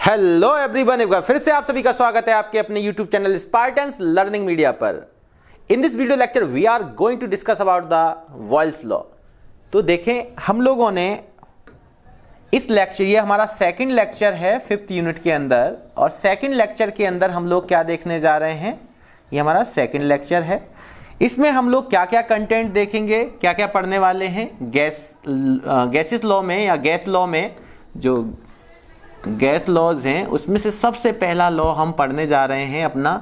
Hello everyone, एक बार फिर से आप सभी का स्वागत है आपके अपने YouTube channel Spartans Learning Media पर। In this video lecture we are going to discuss about the Boyle's law. तो देखें, हम लोगों ने इस लेक्चर, ये हमारा सेकंड लेक्चर है 5th यूनिट के अंदर, और सेकंड लेक्चर के अंदर हम लोग क्या देखने जा रहे हैं, ये हमारा सेकंड लेक्चर है। इसमें हम लोग क्या क्या कंटेंट देखेंगे, क्या क्या पढ़ने वाले हैं। गैसेस लॉ में या गैस लॉ में जो गैस लॉज हैं उसमें से सबसे पहला लॉ हम पढ़ने जा रहे हैं अपना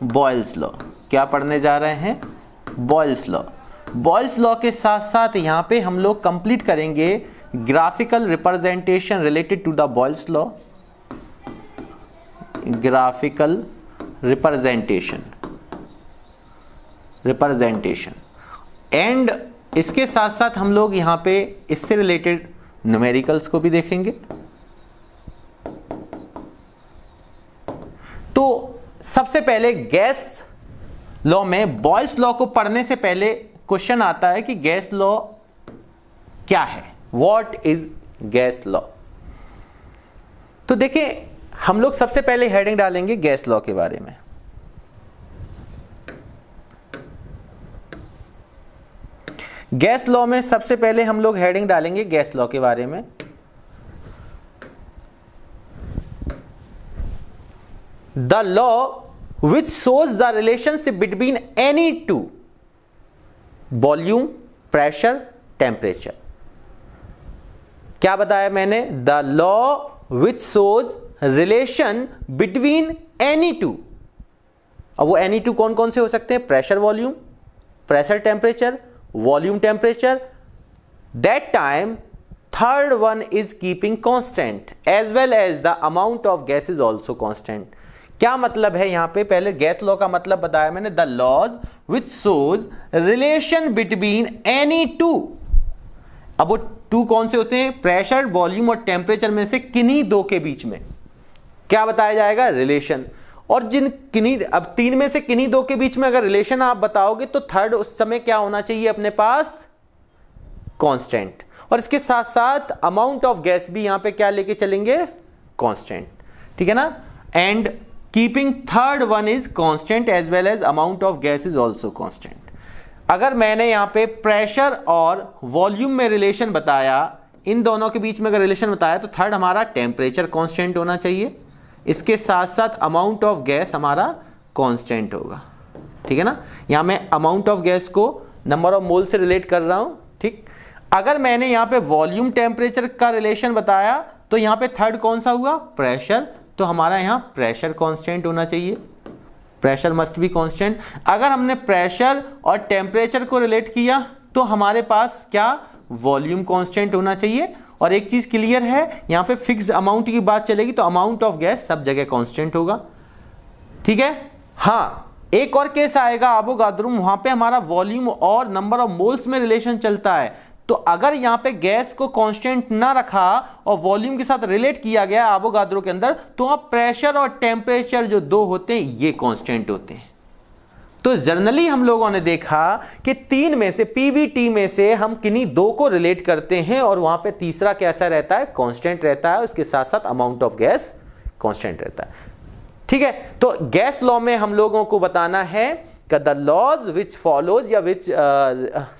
बॉयल्स लॉ। क्या पढ़ने जा रहे हैं? Boyle's law. बॉयल्स लॉ के साथ साथ यहाँ पे हम लोग कंप्लीट करेंगे graphical representation related to the Boyle's law. Graphical representation and इसके साथ साथ हम लोग यहाँ पे इससे रिलेटेड न्यूमेरिकल्स को भी देखेंगे। तो सबसे पहले गैस लॉ में बॉयल्स लॉ को पढ़ने से पहले क्वेश्चन आता है कि गैस लॉ क्या है, व्हाट इज गैस लॉ। तो देखिए, हम लोग सबसे पहले हेडिंग डालेंगे गैस लॉ के बारे में। गैस लॉ में सबसे पहले हम लोग हेडिंग डालेंगे गैस लॉ के बारे में। The law which shows the relationship between any two volume, pressure, temperature। क्या बताया मैंने? The law which shows relation between any two। अब वो any two कौन कौन से हो सकते हैं? Pressure volume, pressure temperature, volume temperature. That time third one is keeping constant as well as the amount of gas is also constant। क्या मतलब है यहां पे? पहले गैस लॉ का मतलब बताया मैंने, the laws which shows relation between any two. अब वो टू कौन से होते हैं? प्रेशर, वॉल्यूम और टेम्परेचर में से किन्हीं दो के बीच में क्या बताया जाएगा? रिलेशन। और जिन किन्हीं, अब तीन में से किन्हीं दो के बीच में अगर रिलेशन आप बताओगे तो थर्ड उस समय क्या होना चाहिए अपने पास? कांस्टेंट। और इसके साथ साथ अमाउंट ऑफ गैस भी यहां पे क्या लेके चलेंगे? कांस्टेंट। ठीक है ना? And keeping third one is constant as well as amount of gas is also constant. अगर मैंने यहां पे प्रेशर और वॉल्यूम में रिलेशन बताया, इन दोनों के बीच में अगर रिलेशन बताया, तो थर्ड हमारा टेम्परेचर कांस्टेंट होना चाहिए। इसके साथ साथ अमाउंट ऑफ गैस हमारा कांस्टेंट होगा। ठीक है ना? यहां मैं अमाउंट ऑफ गैस को नंबर ऑफ मोल से रिलेट कर रहा हूं। ठीक, अगर मैंने यहां पे वॉल्यूम टेम्परेचर का रिलेशन बताया तो यहां पे थर्ड कौन सा हुआ? प्रेशर। तो हमारा यहां प्रेशर कांस्टेंट होना चाहिए, प्रेशर मस्ट बी कांस्टेंट। अगर हमने प्रेशर और टेम्परेचर को रिलेट किया तो हमारे पास क्या? वॉल्यूम कांस्टेंट होना चाहिए। और एक चीज क्लियर है, यहां पे फिक्स्ड अमाउंट की बात चलेगी तो अमाउंट ऑफ गैस सब जगह कांस्टेंट होगा। ठीक है? हाँ, एक और केस आएगा अवोगाद्रो, वहां पे हमारा वॉल्यूम और नंबर ऑफ मोल्स में रिलेशन चलता है। तो अगर यहां पे गैस को कांस्टेंट ना रखा और वॉल्यूम के साथ रिलेट किया गया अवोगाद्रो के अंदर, तो आप प्रेशर और टेम्परेचर जो दो होते हैं ये कांस्टेंट होते हैं। तो जनरली हम लोगों ने देखा कि तीन में से, पीवीटी में से हम किन्हीं दो को रिलेट करते हैं और वहां पे तीसरा कैसा रहता है? कांस्टेंट रहता है। उसके साथ साथ अमाउंट ऑफ गैस कांस्टेंट रहता है। ठीक है? तो गैस लॉ में हम लोगों को बताना है the laws which follows या which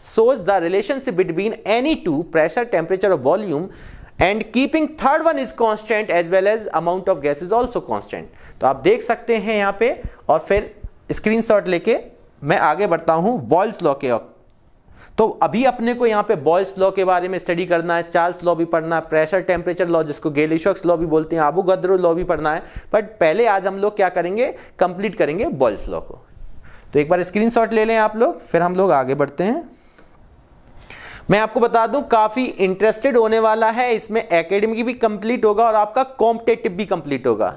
shows the relationship between any two pressure, temperature or volume and keeping third one is constant as well as amount of gas is also constant। तो आप देख सकते हैं यहाँ पे, और फिर स्क्रीनशॉट लेके मैं आगे बढ़ता हूँ बॉयल्स लॉ के। तो अभी अपने को यहाँ पे बॉयल्स लॉ के बारे में स्टडी करना है, चार्ल्स लॉ भी पढ़ना है, प्रेशर टेम्परेचर लॉ जिसको गेली-स्टोक्स लॉ भी बोलते हैं, अवोगाद्रो लॉ भी पढ़ना है। बट पहले आज हम लोग क्या करेंगे? कंप्लीट करेंगे बॉयल्स लॉ को। तो एक बार स्क्रीनशॉट ले लें आप लोग, फिर हम लोग आगे बढ़ते हैं। मैं आपको बता दूं, काफी इंटरेस्टेड होने वाला है इसमें। एकेडमिक भी कंप्लीट होगा और आपका कॉम्पिटिटिव भी कंप्लीट होगा।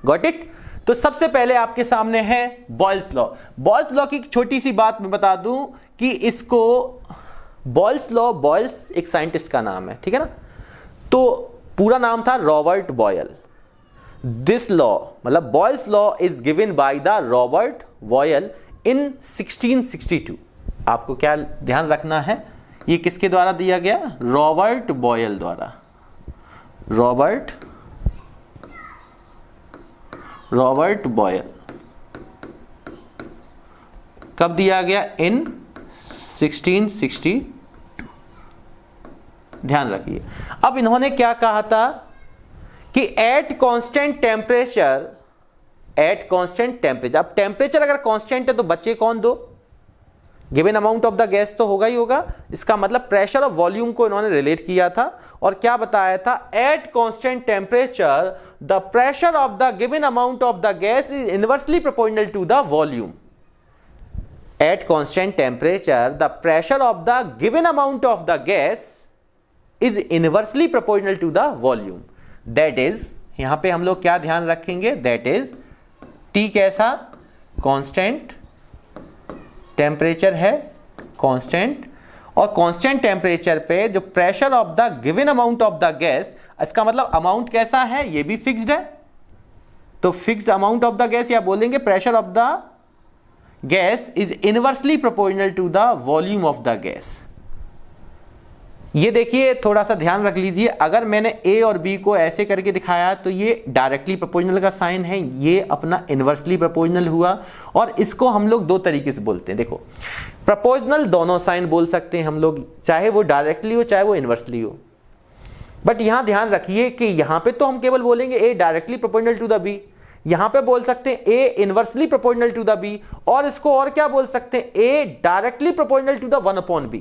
Got it? तो सबसे पहले आपके सामने है बॉयल्स लॉ। बॉयल्स लॉ की एक छोटी सी बात मैं बता दूं कि इसको बॉयल्स लॉ, बॉयल्स एक साइंटिस्ट का नाम है। ठीक है ना? तो पूरा नाम था रॉबर्ट बॉयल। दिस लॉ, मतलब Boyle's law is given by the Robert Boyle in 1662। आपको क्या ध्यान रखना है? ये किसके द्वारा दिया गया? रॉबर्ट बॉयल द्वारा। रॉबर्ट रॉबर्ट बॉयल कब दिया गया? इन 1660। ध्यान रखिए। अब इन्होंने क्या कहा था कि at constant temperature, eight constant temperature, अब टेम्परेचर अगर कांस्टेंट है तो बच्चे कौन दो? Given amount of the gas तो होगा ही होगा। इसका मतलब प्रेशर और वॉल्यूम को इन्होंने रिलेट किया था और क्या बताया था? At constant temperature the pressure of the given amount of the gas is inversely proportional to the volume. At constant temperature, the pressure of the given amount of the gas is inversely proportional to the volume. That is, यहां पे हम लोग क्या ध्यान रखेंगे? That is, T कैसा? Constant temperature है, constant, और constant temperature पे जो pressure of the given amount of the gas, इसका मतलब amount कैसा है? ये भी fixed है, तो fixed amount of the gas या बोलेंगे pressure of the gas is inversely proportional to the volume of the gas. ये देखिए, थोड़ा सा ध्यान रख लीजिए, अगर मैंने ए और बी को ऐसे करके दिखाया तो ये डायरेक्टली प्रोपोर्शनल का साइन है, ये अपना इनवर्सली प्रोपोर्शनल हुआ। और इसको हम लोग दो तरीके से बोलते हैं। देखो, प्रोपोर्शनल दोनों साइन बोल सकते हैं हम लोग, चाहे वो डायरेक्टली हो चाहे वो इनवर्सली हो। बट यहां ध्यान रखिए कि यहां पे तो हम केवल बोलेंगे A directly proportional to the B, यहां पे बोल सकते हैं A inversely proportional to the B, और इसको और क्या बोल सकते हैं? A directly proportional to the 1/b।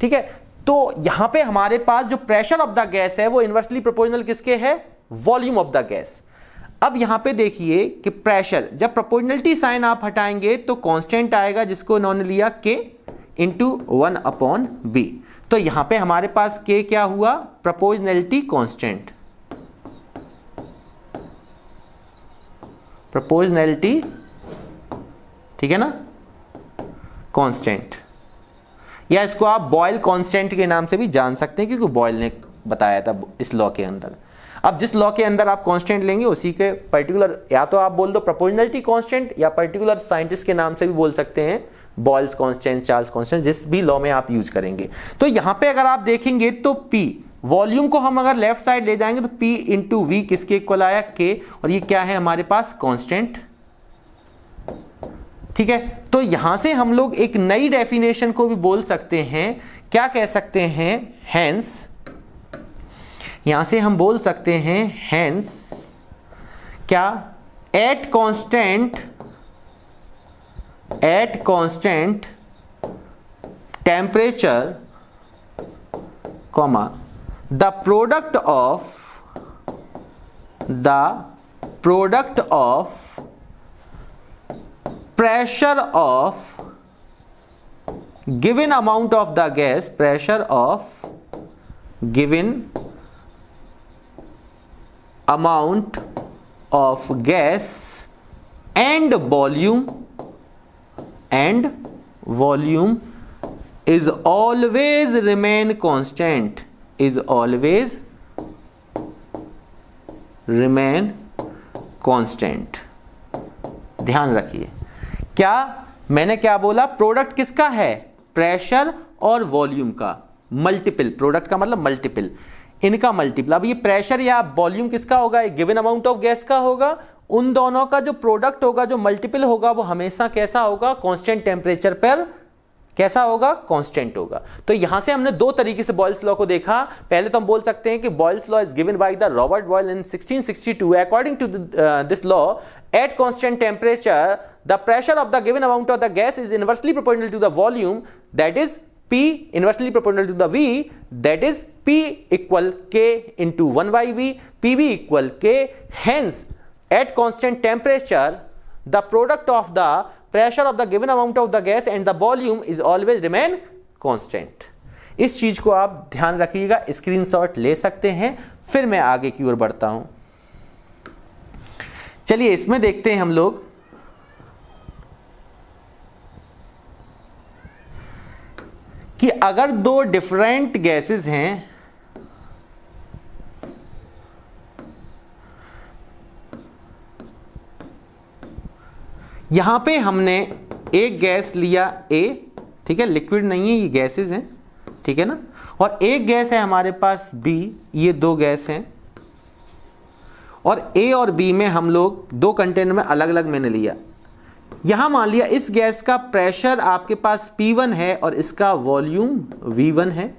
ठीक है, तो यहां पे हमारे पास जो प्रेशर ऑफ द गैस है वो इनवर्सली प्रोपोर्शनल किसके है? Volume of the gas. अब यहां पे देखिए कि प्रेशर, जब प्रोपोर्शनलिटी साइन आप हटाएंगे तो कांस्टेंट आएगा, जिसको इन्होंने लिया k इंटू 1/b। तो यहां पे हमारे पास k क्या हुआ? प्रोपोर्शनलिटी कांस्टेंट, प्रोपोर्शनैलिटी, ठीक है ना, कांस्टेंट, या इसको आप बॉयल कांस्टेंट के नाम से भी जान सकते हैं क्योंकि बॉयल ने बताया था इस लॉ के अंदर। अब जिस लॉ के अंदर आप कांस्टेंट लेंगे उसी के पर्टिकुलर, या तो आप बोल दो प्रोपोर्शनैलिटी कांस्टेंट, या पर्टिकुलर साइंटिस्ट के नाम से भी बोल सकते हैं, बॉयल्स कांस्टेंट, चार्ल्स कांस्टेंट, जिस भी लॉ में आप यूज करेंगे। तो यहां पे अगर आप देखेंगे तो P वॉल्यूम को हम अगर लेफ्ट साइड ले जाएंगे तो P इंटू वी किसके इक्वल आया? K, और ये क्या है हमारे पास? कांस्टेंट। ठीक है, तो यहां से हम लोग एक नई डेफिनेशन को भी बोल सकते हैं। क्या कह सकते हैं? हेंस, यहां से हम बोल सकते हैं हेंस क्या? Eight constant temperature, comma, the product of pressure of given amount of the gas, pressure of given amount of gas and volume is always remain constant, is always remain constant। ध्यान रखिए, क्या मैंने क्या बोला? Product किसका है? Pressure और volume का मल्टीपल, प्रोडक्ट का मतलब मल्टीपल, इनका मल्टीपल। अब ये प्रेशर या वॉल्यूम किसका होगा? गिवन अमाउंट ऑफ गैस का होगा। उन दोनों का जो प्रोडक्ट होगा, जो मल्टीपल होगा, वो हमेशा कैसा होगा? कांस्टेंट टेम्परेचर पर कैसा होगा? कांस्टेंट होगा। तो यहां से हमने दो तरीके से बॉयल्स लॉ को देखा। पहले तो हम बोल सकते हैं कि Boyle's law is given by the Robert Boyle in 1662। According to this law, at constant temperature the pressure of the given amount of the gas is inversely proportional to the volume, that is P inversely proportional to the V, that is P equal K into 1/V, PV equal K. Hence, at constant temperature, the product of the pressure of the given amount of the gas and the volume is always remain constant. इस चीज को आप ध्यान रखिएगा, screenshot ले सकते हैं। फिर मैं आगे की ओर बढ़ता हूं। चलिए इसमें देखते हैं हम लोग कि अगर दो डिफरेंट गैसेस हैं, यहां पे हमने एक गैस लिया A, ठीक है, लिक्विड नहीं है, ये गैसेस हैं, ठीक है ना, और एक गैस है हमारे पास B, ये दो गैस हैं। और ए और बी में हम लोग दो कंटेनर में अलग अलग मैंने लिया। यहां मान लिया इस गैस का प्रेशर आपके पास P1 है और इसका वॉल्यूम V1 है,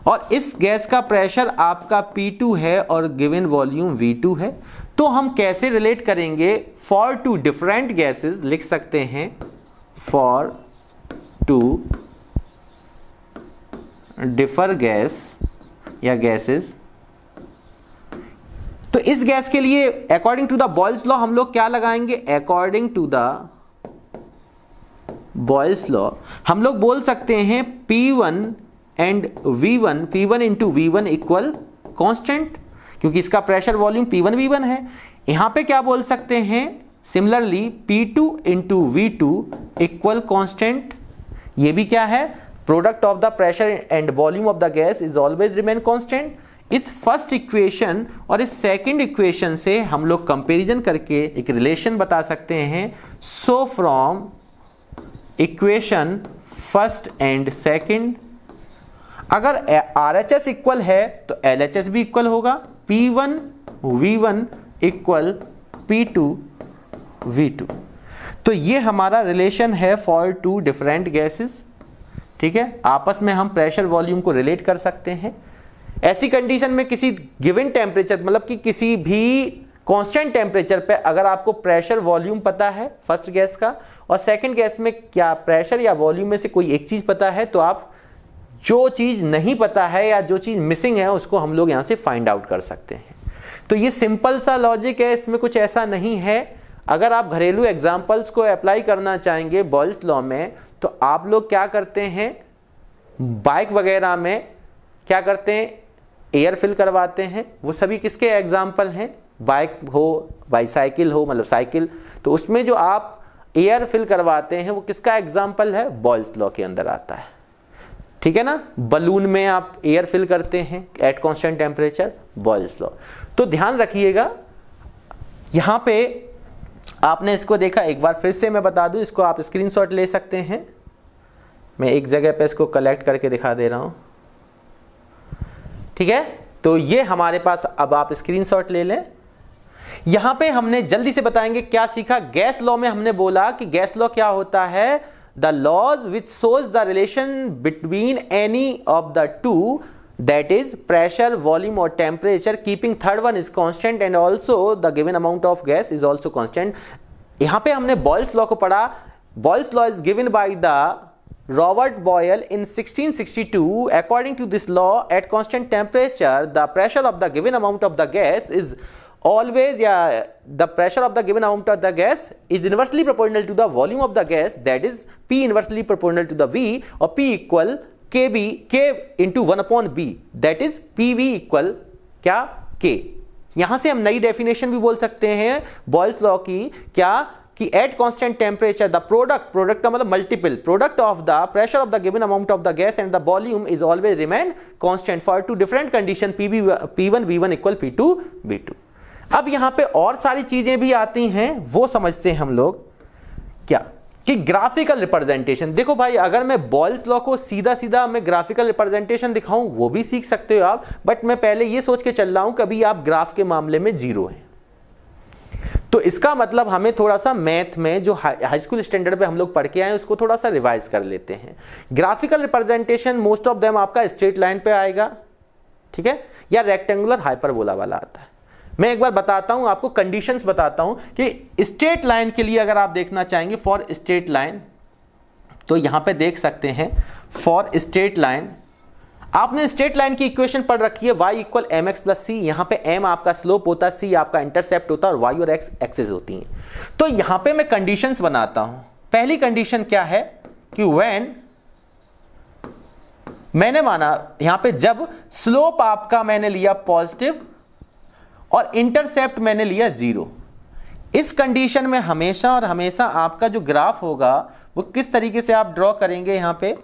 और इस गैस का प्रेशर आपका P2 है और गिवन वॉल्यूम V2 है। तो हम कैसे रिलेट करेंगे? फॉर टू डिफरेंट गैसेस लिख सकते हैं, फॉर टू डिफर गैस या गैसेस। तो इस गैस के लिए according to the Boyle's law हम लोग क्या लगाएंगे? According to the Boyle's law हम लोग बोल सकते हैं P1 and V1, P1 into V1 equal constant, क्योंकि इसका प्रेशर वॉल्यूम P1 V1 है। यहां पे क्या बोल सकते हैं? Similarly P2 into V2 equal constant. ये भी क्या है? Product of the pressure and volume of the gas is always remain constant. इस फर्स्ट इक्वेशन और इस सेकंड इक्वेशन से हम लोग कंपैरिजन करके एक रिलेशन बता सकते हैं। So from equation first and second, अगर RHS इक्वल है तो LHS भी इक्वल होगा। P1 V1 equal P2 V2। तो ये हमारा रिलेशन है फॉर टू डिफरेंट गैसेस। ठीक है, आपस में हम प्रेशर वॉल्यूम को रिलेट कर सकते हैं। ऐसी कंडीशन में किसी गिवन टेम्परेचर, मतलब कि किसी भी कांस्टेंट टेम्परेचर पे अगर आपको प्रेशर वॉल्यूम पता है फर्स्ट गैस का, और सेकंड गैस में क्या प्रेशर या वॉल्यूम में से कोई एक चीज पता है, तो आप जो चीज नहीं पता है या जो चीज मिसिंग है उसको हम लोग यहां से फाइंड आउट कर सकते हैं। तो ये सिंपल सा लॉजिक है, इसमें कुछ ऐसा नहीं है। अगर आप घरेलू एग्जांपल्स को अप्लाई करना चाहेंगे बॉयल्स लॉ में, तो आप लोग क्या करते हैं, बाइक वगैरह में क्या करते हैं, एयर फिल करवाते हैं। वो सभी किसके एग्जाम्पल हैं? बाइक हो, बाईसाइकिल हो, मतलब साइकिल, तो उसमें जो आप एयर फिल करवाते हैं वो किसका एग्जाम्पल है? बॉयल्स लॉ के अंदर आता है। ठीक है ना, बलून में आप एयर फिल करते हैं eight constant temperature, boils law. तो ध्यान रखिएगा, यहां पे आपने इसको देखा, एक बार फिर से मैं बता दूं, इसको आप स्क्रीनशॉट ले सकते हैं। मैं एक जगह पे इसको कलेक्ट करके दिखा दे रहा हूं। ठीक है, तो ये हमारे पास, अब आप स्क्रीनशॉट ले लें। यहां पे हमने जल्दी से बताएंगे क्या सीखा। गैस लॉ में हमने बोला कि गैस लॉ क्या होता है? The laws which shows the relation between any of the two, that is pressure, volume और temperature, keeping third one is constant and also the given amount of gas is also constant. यहां पे हमने Boyle's law को पढ़ा। Boyle's law is given by the Robert Boyle in 1662. According to this law, at constant temperature, the pressure of the given amount of the gas is always, the pressure of the given amount of the gas is inversely proportional to the volume of the gas, that is P inversely proportional to the V, or P equal KB, K into 1 upon B, that is PV equal क्या? K। यहां से हम नई definition भी बोल सकते हैं Boyle's law की, क्या कि at constant temperature the product का मतलब multiple product of the pressure of the given amount of the gas and the volume is always remain constant for two different condition P1 V1 equal P2 V2। अब यहां पे और सारी चीजें भी आती हैं, वो समझते हैं हम लोग क्या कि ग्राफिकल रिप्रेजेंटेशन। देखो भाई, अगर मैं बॉयल्स लॉ को सीधा सीधा मैं ग्राफिकल रिप्रेजेंटेशन दिखाऊं वो भी सीख सकते हो आप, बट मैं पहले ये सोच के चल रहा हूं कभी आप ग्राफ के मामले में जीरो हैं, तो इसका मतलब हमें थोड़ा सा मैथ में जो हाई स्कूल स्टैंडर्ड पे हम लोग पढ़ के आए उसको थोड़ा सा रिवाइज कर लेते हैं। Graphical representation most of them आपका स्ट्रेट लाइन पे आएगा, ठीक है, या रेक्टेंगुलर हाइपरबोला वाला आता है। मैं एक बार बताता हूं आपको, कंडीशंस बताता हूं कि स्ट्रेट लाइन के लिए अगर आप देखना चाहेंगे फॉर स्ट्रेट लाइन, तो यहां पे देख सकते हैं फॉर स्ट्रेट लाइन आपने स्ट्रेट लाइन की इक्वेशन पढ़ रखी है, y equal M X plus C. यहां पे m आपका स्लोप होता है, c आपका इंटरसेप्ट होता है और y और x एक्सेस होती हैं। तो यहां पे मैं कंडीशंस बनाता हूं। पहली कंडीशन क्या है कि व्हेन, मैंने माना यहां पे जब स्लोप आपका मैंने लिया पॉजिटिव और इंटरसेप्ट मैंने लिया 0, इस कंडीशन में हमेशा और हमेशा आपका जो ग्राफ होगा वो किस तरीके से आप ड्रॉ करेंगे। यहां पे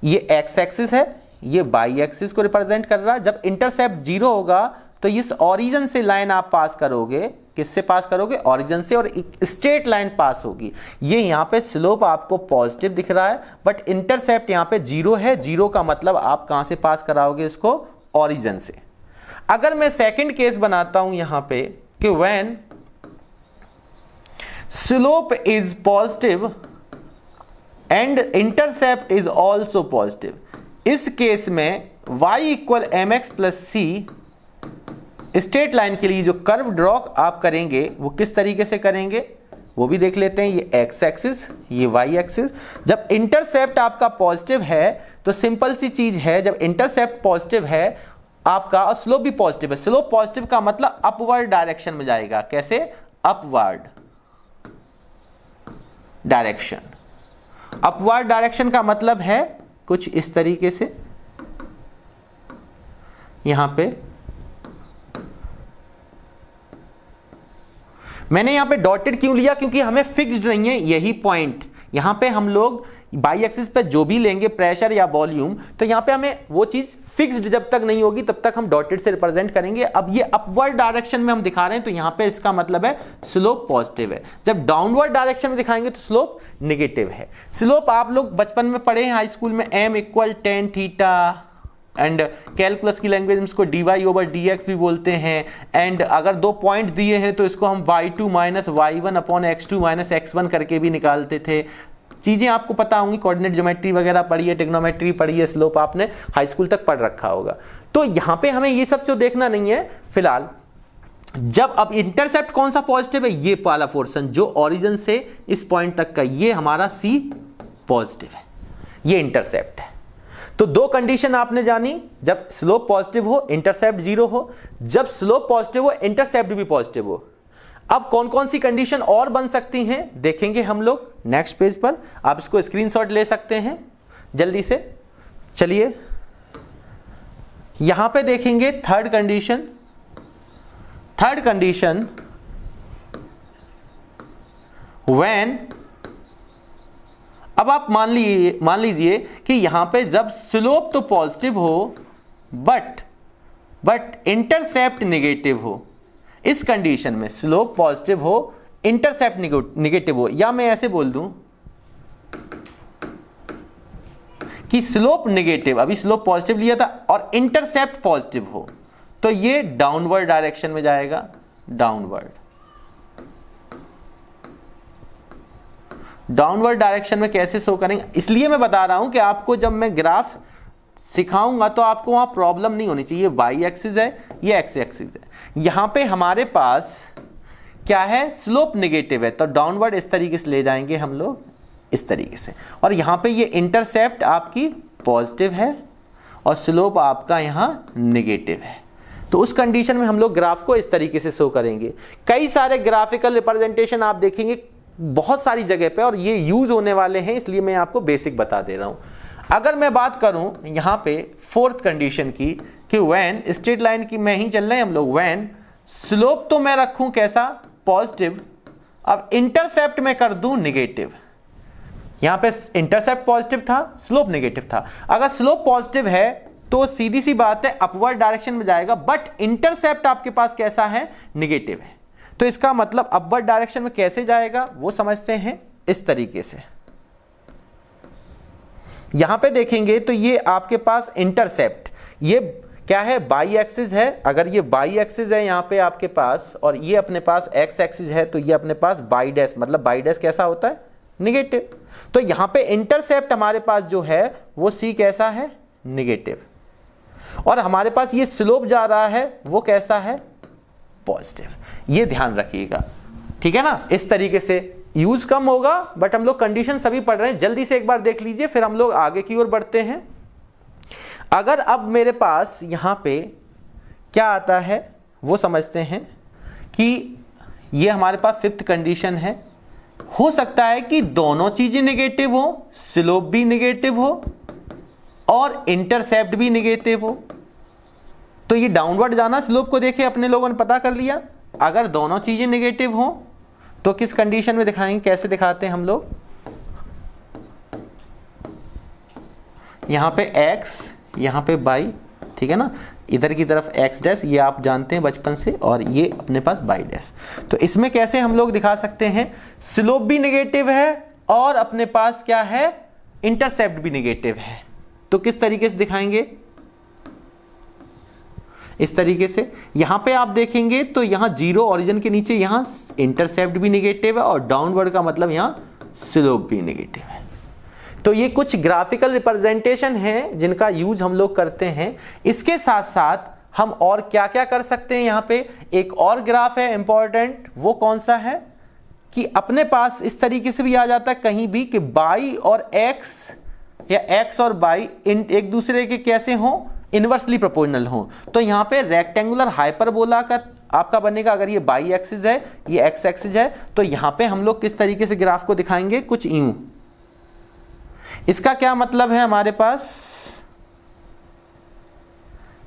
ये x एक्सिस है, ये बाई एक्सिस को रिप्रेजेंट कर रहा है। जब इंटरसेप्ट 0 होगा तो इस ओरिजिन से लाइन आप पास करोगे, किससे पास करोगे? ओरिजिन से, और एक स्ट्रेट लाइन पास होगी। ये यहां पे स्लोप आपको पॉजिटिव दिख रहा है बट इंटरसेप्ट यहां पे 0 है। 0 का मतलब आप कहां से पास कराओगे इसको? ओरिजिन से। अगर मैं सेकंड केस बनाता हूं यहां पे कि when slope is positive and intercept is also positive, इस केस में y equal M X plus C straight line के लिए जो कर्व ड्रॉ आप करेंगे वो किस तरीके से करेंगे वो भी देख लेते हैं। ये x एक्सिस, ये y एक्सिस। जब इंटरसेप्ट आपका पॉजिटिव है तो सिंपल सी चीज है, जब इंटरसेप्ट पॉजिटिव है आपका और स्लोप भी पॉजिटिव है, स्लोप पॉजिटिव का मतलब अपवर्ड डायरेक्शन में जाएगा। कैसे? Upward direction. अपवर्ड डायरेक्शन का मतलब है कुछ इस तरीके से, यहां पे मैंने यहां पे डॉटेड क्यों लिया, क्योंकि हमें फिक्स्ड नहीं है यही पॉइंट। यहां पे हम लोग बाई एक्सिस पे जो भी लेंगे प्रेशर या वॉल्यूम, तो यहां पे हमें वो चीज फिक्स्ड जब तक नहीं होगी तब तक हम डॉटेड से रिप्रेजेंट करेंगे। अब ये अपवर्ड डायरेक्शन में हम दिखा रहे हैं तो यहां पे इसका मतलब है स्लोप पॉजिटिव है। जब डाउनवर्ड डायरेक्शन में दिखाएंगे तो स्लोप नेगेटिव है। स्लोप आप लोग बचपन में पढ़े हैं हाई स्कूल में, m equal tan theta, and calculus की लैंग्वेज में इसको dy ओवर dx भी बोलते हैं। एंड अगर दो पॉइंट दिए हैं तो इसको हम y2 minus y1 upon x2 minus x1 करके भी निकालते थे। चीजें आपको पता होंगी, कोऑर्डिनेट ज्योमेट्री वगैरह पढ़ी है, ट्रिग्नोमेट्री पढ़ी है, स्लोप आपने हाई स्कूल तक पढ़ रखा होगा। तो यहां पे हमें ये सब जो देखना नहीं है फिलहाल। जब अब इंटरसेप्ट कौन सा पॉजिटिव है, ये वाला पोर्शन जो ओरिजिन से इस पॉइंट तक का, ये हमारा c पॉजिटिव है, ये इंटरसेप्ट है। तो दो कंडीशन आपने जानी, जब स्लोप पॉजिटिव हो इंटरसेप्ट जीरो हो, जब स्लोप पॉजिटिव हो इंटरसेप्ट भी पॉजिटिव हो। अब कौन कौन सी कंडीशन और बन सकती हैं देखेंगे हम लोग नेक्स्ट पेज पर। आप इसको स्क्रीनशॉट ले सकते हैं जल्दी से। चलिए यहां पे देखेंगे third condition. Third condition when, अब आप मान लीजिए कि यहां पे जब स्लोप तो पॉजिटिव हो बट इंटरसेप्ट नेगेटिव हो, इस कंडीशन में स्लोप पॉजिटिव हो इंटरसेप्ट नेगेटिव हो, या मैं ऐसे बोल दूं कि स्लोप नेगेटिव, अभी स्लोप पॉजिटिव लिया था और इंटरसेप्ट पॉजिटिव हो, तो ये डाउनवर्ड डायरेक्शन में जाएगा। डाउनवर्ड डायरेक्शन में कैसे शो करेंगे, इसलिए मैं बता रहा हूं कि आपको जब मैं ग्राफ सिखाऊंगा तो आपको वहां प्रॉब्लम नहीं होनी चाहिए। y एक्सिस है, ये x एक्सिस है, यहां पे हमारे पास क्या है, स्लोप नेगेटिव है, तो डाउनवर्ड इस तरीके से ले जाएंगे हम लोग, इस तरीके से। और यहां पे ये इंटरसेप्ट आपकी पॉजिटिव है और स्लोप आपका यहां नेगेटिव है। तो उस कंडीशन में हम लोग ग्राफ को इस तरीके से शो करेंगे। कई सारे ग्राफिकल रिप्रेजेंटेशन आप देखेंगे बहुत सारी जगह पे, और ये यूज होने वाले हैं, इसलिए मैं आपको बेसिक बता दे रहा हूं। अगर मैं बात करूं यहां पे फोर्थ कंडीशन की कि व्हेन, स्ट्रेट लाइन की में ही चल रहे हैं हम लोग, व्हेन स्लोप तो मैं रखूं कैसा, पॉजिटिव, अब इंटरसेप्ट में कर दूं नेगेटिव। यहां पे इंटरसेप्ट पॉजिटिव था, स्लोप नेगेटिव था। अगर स्लोप पॉजिटिव है तो सीधी सी बात है अपवर्ड डायरेक्शन में जाएगा, बट इंटरसेप्ट आपके पास कैसा है, नेगेटिव है। तो इसका मतलब अपवर्ड डायरेक्शन में कैसे जाएगा वो समझते हैं इस तरीके से। यहां पे देखेंगे तो ये आपके पास इंटरसेप्ट, ये क्या है, बाई एक्सिस है। अगर ये बाई एक्सिस है यहां पे आपके पास, और ये अपने पास एक्स एक्सिस है, तो ये अपने पास बाई डैश, मतलब बाई डैश कैसा होता है, नेगेटिव। तो यहां पे इंटरसेप्ट हमारे पास जो है वो सी कैसा है, नेगेटिव, और हमारे पास ये स्लोप जा रहा है वो कैसा है, पॉजिटिव। ये ध्यान रखिएगा, ठीक है ना। इस तरीके से यूज कम होगा, बट हम लोग कंडीशन सभी पढ़ रहे हैं, जल्दी से एक बार देख लीजिए, फिर हम लोग आगे की ओर बढ़ते हैं। अगर अब मेरे पास यहां पे क्या आता है वो समझते हैं कि ये हमारे पास फिफ्थ कंडीशन है। हो सकता है कि दोनों चीजें नेगेटिव हो, स्लोप भी नेगेटिव हो और इंटरसेप्ट भी नेगेटिव हो। तो ये डाउनवर्ड जाना, स्लोप को देखे अपने लोगों ने पता कर लिया। अगर दोनों चीजें नेगेटिव हो तो किस कंडीशन में दिखाएंगे, कैसे दिखाते हैं हम लोग, यहां पे x, यहां पे y, ठीक है ना, इधर की तरफ x डैश, ये आप जानते हैं बचपन से, और ये अपने पास y डैश। तो इसमें कैसे हम लोग दिखा सकते हैं, स्लोप भी नेगेटिव है और अपने पास क्या है, इंटरसेप्ट भी नेगेटिव है। तो किस तरीके से दिखाएंगे, इस तरीके से। यहां पे आप देखेंगे तो यहां जीरो ओरिजिन के नीचे, यहां इंटरसेप्ट भी नेगेटिव है और डाउनवर्ड का मतलब यहां स्लोप भी नेगेटिव है। तो ये कुछ ग्राफिकल रिप्रेजेंटेशन है जिनका यूज हम लोग करते हैं। इसके साथ साथ हम और क्या क्या कर सकते हैं, यहां पे एक और ग्राफ है इंपॉर्टेंट, वो कौन सा है कि अपने पास इस तरीके से भी आ जाता है कहीं भी कि बाई और एक्स या एक्स और बाई एक दूसरे के कैसे हों, इनवर्सली प्रोपोर्शनल हों। तो यहां पे रेक्टेंगुलर हाइपरबोला का आपका बनेगा, अगर ये बाई एक्सिस है, ये एक्स एक्सिस है, तो यहां पे हम लोग किस तरीके से ग्राफ को दिखाएंगे, कुछ यूं। इसका क्या मतलब है, हमारे पास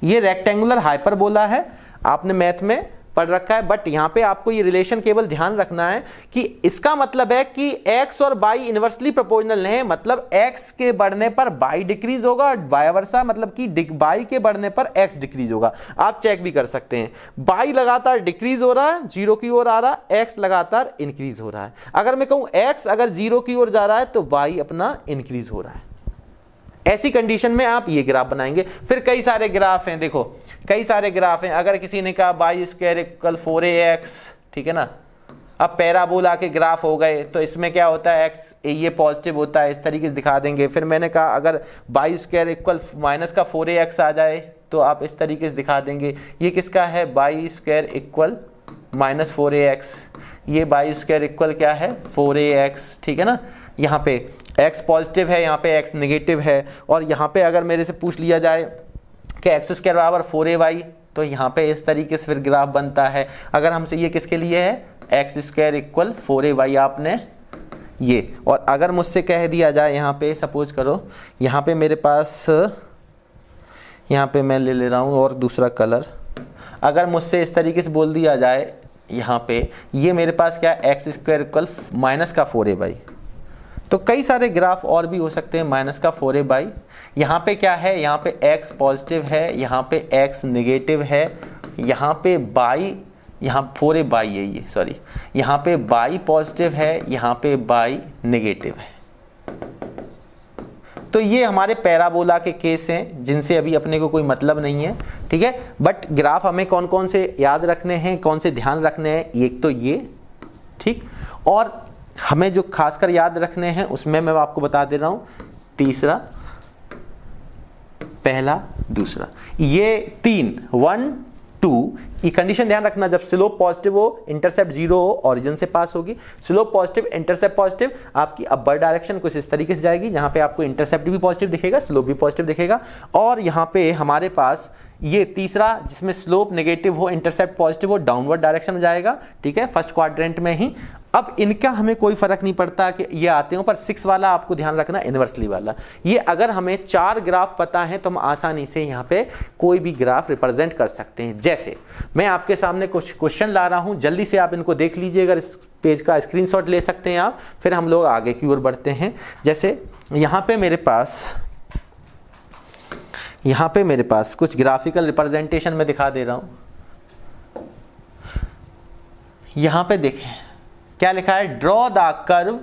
ये रेक्टेंगुलर हाइपरबोला है, आपने मैथ में पढ़ रखा है, बट यहां पे आपको ये रिलेशन केवल ध्यान रखना है कि इसका मतलब है कि x और y इनवर्सली प्रोपोर्शनल है, मतलब x के बढ़ने पर y डिक्रीज होगा और वाई वर्सा, मतलब कि y के बढ़ने पर x डिक्रीज होगा। आप चेक भी कर सकते हैं, y लगातार डिक्रीज हो रहा है, जीरो की ओर आ रहा है, x लगातार इंक्रीज हो रहा है। अगर मैं कहूं x अगर जीरो की ओर जा रहा है तो y अपना इंक्रीज हो रहा है। ऐसी कंडीशन में आप ये ग्राफ बनाएंगे। फिर कई सारे ग्राफ हैं, देखो कई सारे ग्राफ हैं। अगर किसी ने कहा बाई स्क्वायर इक्वल 4ax, ठीक है ना, अब पैराबोला के ग्राफ हो गए, तो इसमें क्या होता है, x ये पॉजिटिव होता है, इस तरीके से दिखा देंगे। फिर मैंने कहा अगर बाई स्क्वायर इक्वल माइनस का 4ax आ जाए तो आप इस तरीके से दिखा देंगे। ये किसका है, by square equal minus 4ax, ये बाई स्क्वायर इक्वल क्या है, 4ax, ठीक है ना। यहाँ पे x पॉजिटिव है, यहाँ पे x नेगेटिव है, और यहाँ पे अगर मेरे से पूछ लिया जाए कि x स्क्वायर बराबर 4ay, तो यहाँ पे इस तरीके से फिर ग्राफ बनता है। अगर हमसे ये किसके लिए है, x स्क्वायर इक्वल 4ay आपने ये, और अगर मुझसे कह दिया जाए यहाँ पे, सपोज करो यहाँ पे मेरे पास, यहाँ पे मैं ले रहा हूँ और दूसरा कलर, अगर मुझसे इस तरीके से बोल दिया जाए यहाँ पे ये मेरे पास क्या है, x स्क्वायर इक्वल माइनस का 4ay, तो कई सारे ग्राफ और भी हो सकते हैं। माइनस का 4a, यहाँ पे क्या है, यहाँ पे x पॉजिटिव है, यहाँ पे x नेगेटिव है, यहाँ पे y, यहाँ 4a है ये, सॉरी, यहाँ पे y पॉजिटिव है, यहाँ पे y नेगेटिव है। तो ये हमारे पैराबोला के केस हैं जिनसे अभी अपने को कोई मतलब नहीं है, ठीक है। बट ग्राफ हमें कौन कौन से याद रखने हैं, कौन से ध्यान रखने हैं, एक तो ये, ठीक, और हमें जो खासकर याद रखने हैं उसमें मैं आपको बता दे रहा हूं, तीसरा, पहला, दूसरा, ये 3 1 2 ये कंडीशन ध्यान रखना। जब स्लोप पॉजिटिव हो, इंटरसेप्ट जीरो हो, ओरिजिन से पास होगी, स्लोप पॉजिटिव, इंटरसेप्ट पॉजिटिव, आपकी अपर डायरेक्शन कुछ इस तरीके से जाएगी जहां पे आपको इंटरसेप्ट भी पॉजिटिव दिखेगा, स्लोप भी पॉजिटिव दिखेगा। और यहाँ पे हमारे पास ये तीसरा जिसमें स्लोप नेगेटिव हो, इंटरसेप्ट पॉजिटिव हो, डाउनवर्ड डायरेक्शन में जाएगा, ठीक है, फर्स्ट क्वाड्रेंट में ही। अब इनका हमें कोई फर्क नहीं पड़ता कि ये आते हो, पर 6 वाला आपको ध्यान रखना, इनवर्सली वाला। ये अगर हमें 4 ग्राफ पता है तो हम आसानी से यहाँ पे कोई भी ग्राफ रिप्रेजेंट कर सकते हैं। जैसे मैं आपके सामने कुछ क्वेश्चन ला रहा हूं, जल्दी से आप इनको देख लीजिए, अगर इस पेज का स्क्रीनशॉट ले सकते हैं आप, फिर हम लोग आगे की ओर बढ़ते हैं। जैसे यहाँ पे मेरे पास कुछ ग्राफिकल रिप्रेजेंटेशन में दिखा दे रहा हूं। यहां पे देखें क्या लिखा है, draw the curve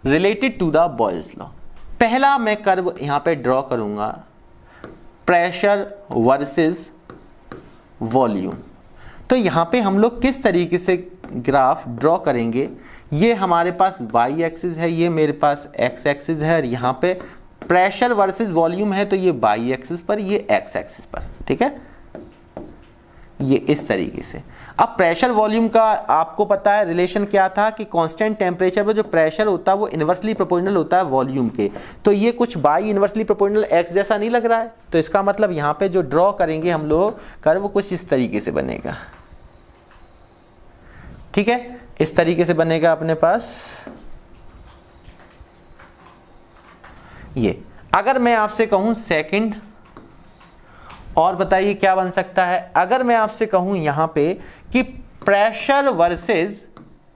related to the Boyle's law. पहला मैं कर्व यहां पे ड्रॉ करूंगा, प्रेशर वर्सेस वॉल्यूम। तो यहां पे हम लोग किस तरीके से ग्राफ ड्रॉ करेंगे, ये हमारे पास y एक्सिस है, ये मेरे पास x एक्सिस है, और यहाँ पे प्रेशर वर्सेस वॉल्यूम है, तो ये y एक्सिस पर, ये x एक्सिस पर, ठीक है, ये इस तरीके से। अब प्रेशर वॉल्यूम का आपको पता है रिलेशन क्या था कि कांस्टेंट टेम्परेचर पर जो प्रेशर होता है वो इनवर्सली प्रोपोर्शनल होता है वॉल्यूम के। तो ये कुछ बाई इनवर्सली प्रोपोर्शनल x जैसा नहीं लग रहा है, तो इसका मतलब यहाँ पे जो ड्रॉ करेंगे हम लोग कर्व कुछ इस तरीके से बनेगा, ठीक है, इस तरीके से बनेगा अपने पास ये। अगर मैं आपसे कहूं सेकंड, और बताइए क्या बन सकता है, अगर मैं आपसे कहूं यहां पे कि प्रेशर वर्सेस,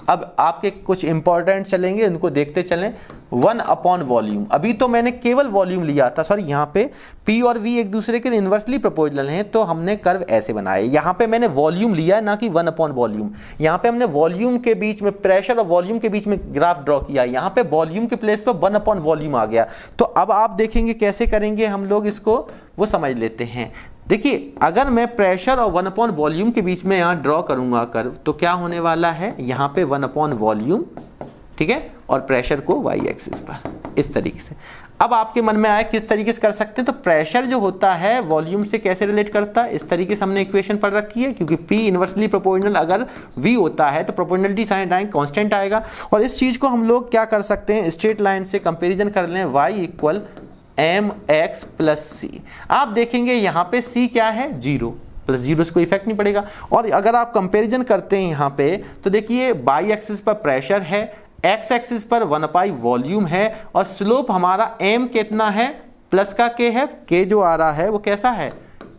अब आपके कुछ इंपॉर्टेंट चलेंगे, उनको देखते चलें, 1 अपॉन वॉल्यूम। अभी तो मैंने केवल वॉल्यूम लिया था, सॉरी, यहाँ पे P और V एक दूसरे के इनवर्सली प्रोपोर्शनल हैं, तो हमने कर्व ऐसे बनाए। यहाँ पे मैंने वॉल्यूम लिया ना कि 1 अपॉन वॉल्यूम, यहाँ पे हमने वॉल्यूम के बीच में, प्रेशर और वॉल्यूम के बीच में ग्राफ ड्रॉ किया, यहाँ पे वॉल्यूम के प्लेस पर 1 अपॉन वॉल्यूम आ गया। तो अब आप देखेंगे कैसे करेंगे हम लोग इसको, वो समझ लेते हैं। देखिए अगर मैं प्रेशर और 1 अपॉन वॉल्यूम के बीच में यहाँ ड्रॉ करूंगा कर्व, तो क्या होने वाला है, यहाँ पे 1 अपॉन वॉल्यूम, ठीक है, और प्रेशर को वाई एक्सिस पर इस तरीके से। अब आपके मन में आया किस तरीके से कर सकते हैं, तो प्रेशर जो होता है वॉल्यूम से कैसे रिलेट करता है, इस तरीके से हमने इक्वेशन पढ़ रखी है, क्योंकि P इनवर्सली प्रोपोर्शनल अगर V होता है तो प्रोपोर्शनलिटी साइन टाइम कांस्टेंट आएगा। और इस चीज को हम लोग क्या कर सकते हैं, स्ट्रेट लाइन से कंपेरिजन कर लें, y equal mx plus c। आप देखेंगे यहाँ पे c क्या है, 0, प्लस 0 से कोई इफेक्ट नहीं पड़ेगा। और अगर आप कंपेरिजन करते हैं यहाँ पे, तो देखिए बाई एक्सिस पर प्रेशर है, एक्स एक्सिस पर 1/पाई वॉल्यूम है, और स्लोप हमारा m कितना है, प्लस का k है, k जो आ रहा है वो कैसा है,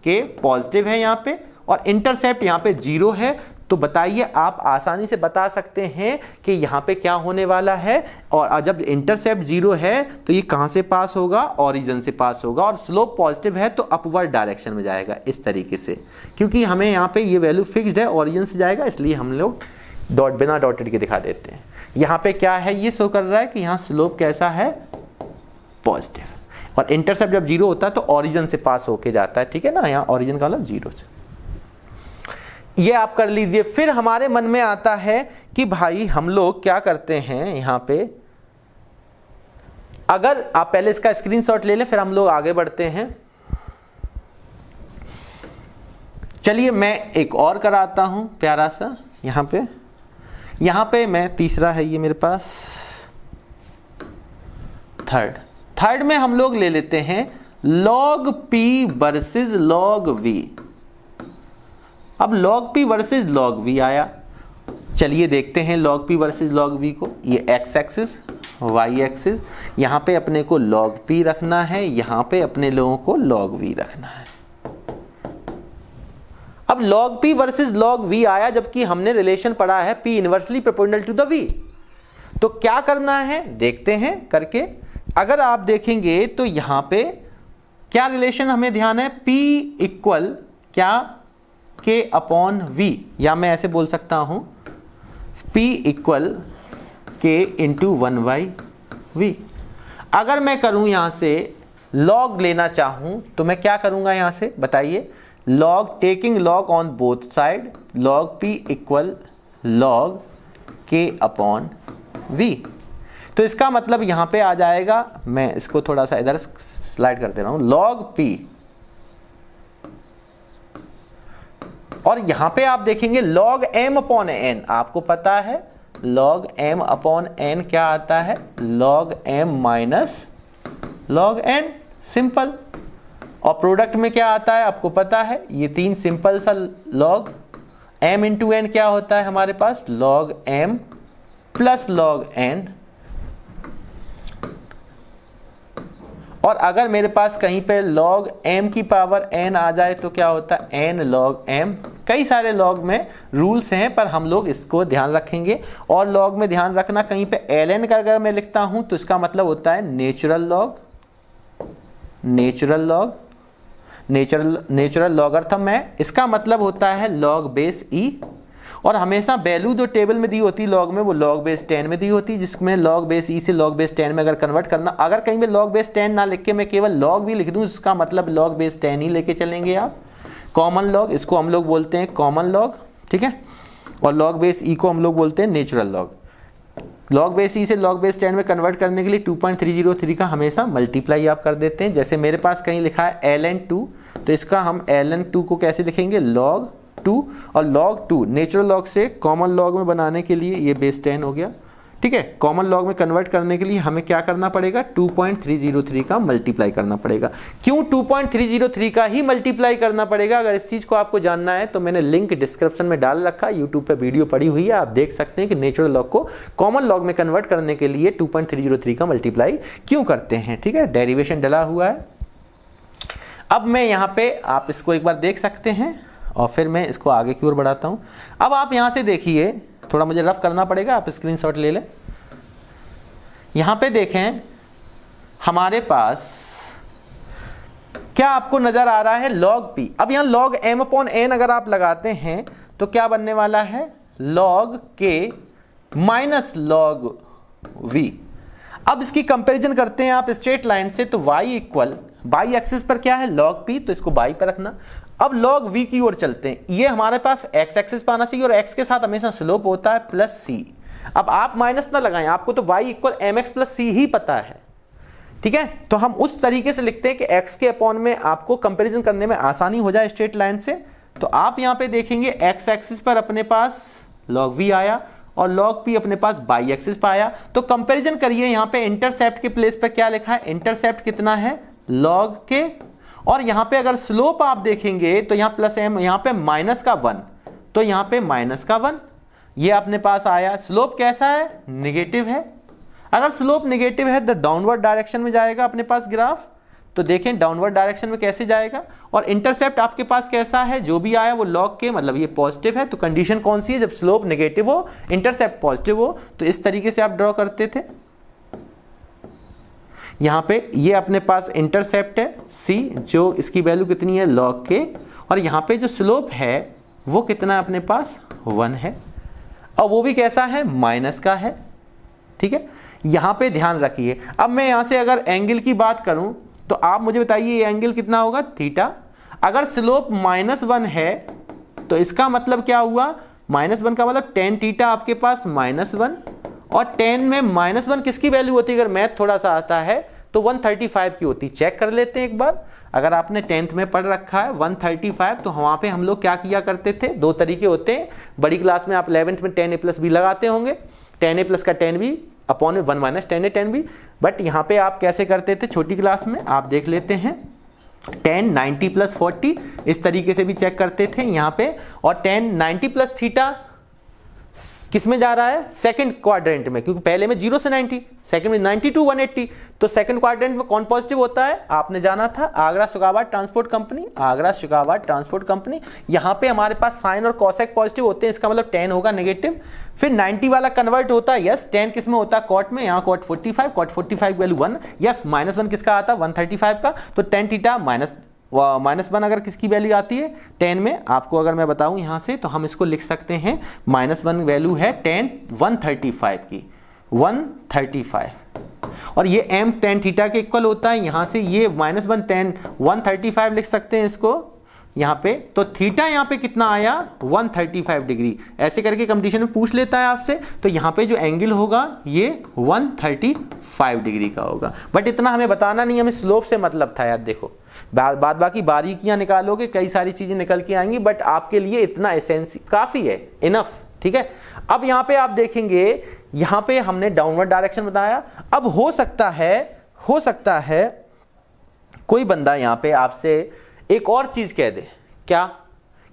k पॉजिटिव है यहाँ पे, और इंटरसेप्ट यहाँ पे 0 है। तो बताइए आप आसानी से बता सकते हैं कि यहाँ पे क्या होने वाला है, और जब इंटरसेप्ट 0 है तो ये कहाँ से पास होगा, ओरिजिन से पास होगा, और स्लोप पॉजिटिव है तो अपवर्ड डायरेक्शन में जाएगा इस तरीके से। क्योंकि हमें यहाँ पे ये वैल्यू फिक्स्ड है, ओरिजिन से जाएगा, इसलिए हम लोग बिना डॉटेड के दिखा देते हैं। यहाँ पे क्या है, ये शो कर रहा है कि यहाँ स्लोप कैसा है, पॉजिटिव, और इंटरसेप्ट जब 0 होता है तो ओरिजिन से पास होके जाता है, ठीक है ना, यहाँ ओरिजिन का मतलब 0 से। ये आप कर लीजिए। फिर हमारे मन में आता है कि भाई हम लोग क्या करते हैं यहाँ पे, अगर आप पहले इसका स्क्रीनशॉट ले लें फिर हम लोग आगे बढ़ते हैं। चलिए मैं एक और कराता हूं प्यारा सा, यहाँ पे मैं तीसरा है ये मेरे पास, थर्ड में हम लोग ले लेते हैं log p versus log v। अब log p versus log v आया, चलिए देखते हैं log p versus log v को। ये x एक्सिस, y एक्सिस, यहाँ पे अपने को log p रखना है, यहाँ पे अपने लोगों को log v रखना है। अब log p versus log v आया, जबकि हमने रिलेशन पढ़ा है p inversely proportional to the v। तो क्या करना है देखते हैं करके। अगर आप देखेंगे तो यहाँ पे क्या रिलेशन हमें ध्यान है, p इक्वल क्या, k अपॉन v, या मैं ऐसे बोल सकता हूं p equal k into 1/v। अगर मैं करूं यहां से log लेना चाहूं तो मैं क्या करूंगा यहां से बताइए, log taking log on both side, log p equal log k upon v। तो इसका मतलब यहां पे आ जाएगा, मैं इसको थोड़ा सा इधर स्लाइड कर दे रहा हूं, log p, और यहां पे आप देखेंगे log m अपॉन n। आपको पता है log m अपॉन n क्या आता है, log m minus log n, simple. और प्रोडक्ट में क्या आता है आपको पता है, ये 3 सिंपल सा log m इंटू n क्या होता है हमारे पास, log m plus log n। और अगर मेरे पास कहीं पे log m की पावर n आ जाए तो क्या होता है, n log m। कई सारे log में रूल्स हैं पर हम लोग इसको ध्यान रखेंगे। और log में ध्यान रखना, कहीं पे ln का अगर मैं लिखता हूं तो इसका मतलब होता है नेचुरल लॉगरिथम है, इसका मतलब होता है log बेस e। और हमेशा वैल्यू जो टेबल में दी होती है log में, वो log बेस 10 में दी होती है, जिसमें log बेस e से log बेस 10 में अगर कन्वर्ट करना, अगर कहीं पे log बेस 10 ना लिख के मैं केवल log भी लिख दूं, इसका मतलब log बेस 10 ही लेके चलेंगे आप। कॉमन log, इसको हम लोग बोलते हैं कॉमन log, ठीक है। और log बेस e को हम लोग बोलते हैं natural log। log base e से log बेस 10 में कन्वर्ट करने के लिए 2.303 का हमेशा मल्टीप्लाई आप कर देते हैं। जैसे मेरे पास कहीं लिखा है ln2, तो इसका हम ln2 को कैसे लिखेंगे, log 2, और log 2 नेचुरल log से कॉमन log में बनाने के लिए ये बेस 10 हो गया, ठीक है। कॉमन log में कन्वर्ट करने के लिए हमें क्या करना पड़ेगा, 2.303 का मल्टीप्लाई करना पड़ेगा। क्यों 2.303 का ही मल्टीप्लाई करना पड़ेगा, अगर इस चीज को आपको जानना है तो मैंने लिंक डिस्क्रिप्शन में डाल रखा है, यूट्यूब पे वीडियो पड़ी हुई है, आप देख सकते हैं कि नेचुरल log को कॉमन log में कन्वर्ट करने के लिए 2.303 का मल्टीप्लाई क्यों करते हैं, ठीक है। डेरिवेशन डला हुआ है। अब मैं यहाँ पे आप इसको एक बार देख सकते हैं और फिर मैं इसको आगे की ओर बढ़ाता हूं। अब आप यहां से देखिए, थोड़ा मुझे रफ करना पड़ेगा, आप स्क्रीनशॉट ले लें। यहां पे देखें हमारे पास क्या आपको नजर आ रहा है, log p। अब यहां log m अपॉन n अगर आप लगाते हैं तो क्या बनने वाला है, log k minus log v। अब इसकी कंपैरिजन करते हैं आप स्ट्रेट लाइन से, तो y इक्वल बाई एक्सिस पर क्या है लॉग पी, तो इसको बाई पर रखना। अब लॉग वी की ओर चलते हैं, ये हमारे पास एक्स एक्सिस पर आना चाहिए और एक्स के साथ हमेशा स्लोप होता है प्लस सी। अब आप माइनस ना लगाएं, आपको तो y equal M X plus C ही पता है, ठीक है। तो हम उस तरीके से लिखते हैं कि x के अपॉन में आपको कंपैरिजन करने में आसानी हो जाए स्ट्रेट लाइन से। तो आप यहां पे देखेंगे x एक्सिस पर अपने पास log v आया और log p अपने पास बाई एक्सिस पर आया। तो कंपैरिजन करिए, यहां पे इंटरसेप्ट के प्लेस पर क्या लिखा है, इंटरसेप्ट कितना है log के, और यहां पे अगर स्लोप आप देखेंगे तो यहां प्लस m, यहां पे माइनस का 1, तो यहां पे माइनस का 1 ये अपने पास आया। स्लोप कैसा है, नेगेटिव है। अगर स्लोप नेगेटिव है तो डाउनवर्ड डायरेक्शन में जाएगा अपने पास ग्राफ, तो देखें डाउनवर्ड डायरेक्शन में कैसे जाएगा। और इंटरसेप्ट आपके पास कैसा है, जो भी आया वो लॉग के, मतलब ये पॉजिटिव है। तो कंडीशन कौन सी है, जब स्लोप नेगेटिव हो इंटरसेप्ट पॉजिटिव हो। तो इस तरीके से आप ड्रॉ करते थे। यहां पे ये अपने पास इंटरसेप्ट है सी, जो इसकी वैल्यू कितनी है लॉग के, और यहां पे जो स्लोप है वो कितना है अपने पास 1 है, और वो भी कैसा है माइनस का है, ठीक है। यहां पे ध्यान रखिए। अब मैं यहां से अगर एंगल की बात करूं तो आप मुझे बताइए ये एंगल कितना होगा, थीटा। अगर स्लोप -1 है तो इसका मतलब क्या हुआ, -1 का मतलब tan थीटा आपके पास -1, और tan में -1 किसकी वैल्यू होती है, अगर मैथ थोड़ा सा आता है तो 135 की होती। चेक कर लेते हैं एक बार, अगर आपने 10th में पढ़ रखा है 135, तो वहां पे हम लोग क्या किया करते थे, दो तरीके होते हैं। बड़ी क्लास में आप 11th में tan a प्लस बी लगाते होंगे, tan a प्लस का tan b अपॉन में 1 minus tan a tan b। But यहाँ पे आप कैसे करते थे छोटी क्लास में, आप देख लेते हैं tan 90 प्लस 40, इस तरीके से भी चेक करते थे यहाँ पे। और tan 90 प्लस थीटा किस में जा रहा है, सेकंड क्वाड्रेंट में, क्योंकि पहले में 0 से 90, सेकंड में 90 to 180, तो सेकंड क्वाड्रेंट में कौन पॉजिटिव होता है, आपने जाना था Agra Shugabad transport company, Agra Shugabad transport company. यहां पे हमारे पास साइन और कॉसेक पॉजिटिव होते हैं, इसका मतलब tan होगा नेगेटिव। फिर 90 वाला कन्वर्ट होता है, यस tan किस में होता है कॉट में, यहाँ कॉट 45, कॉट 45 वैल्यू 1, यस -1 किसका आता है 135 का, तो tan थीटा -1 अगर किसकी वैल्यू आती है tan में, आपको अगर मैं बताऊं यहां से, तो हम इसको लिख सकते हैं -1 वैल्यू है tan 135 की, 135, और ये m tan थीटा के इक्वल होता है। यहां से ये -1 tan 135 लिख सकते हैं इसको यहां पे, तो थीटा यहां पे कितना आया 135 डिग्री। ऐसे करके कंपटीशन में पूछ लेता है आपसे, तो यहां पे जो एंगल होगा ये 135 डिग्री का होगा। बट इतना हमें बताना नहीं, हमें स्लोप से मतलब था यार। देखो बाद बाकी बारीकियां निकालोगे, कई सारी चीजें निकल के आएंगी, बट आपके लिए इतना एसेंस काफी है, इनफ, ठीक है। अब यहां पे आप देखेंगे, यहां पे हमने डाउनवर्ड डायरेक्शन बताया। अब हो सकता है कोई बंदा यहां पे आपसे एक और चीज कह दे, क्या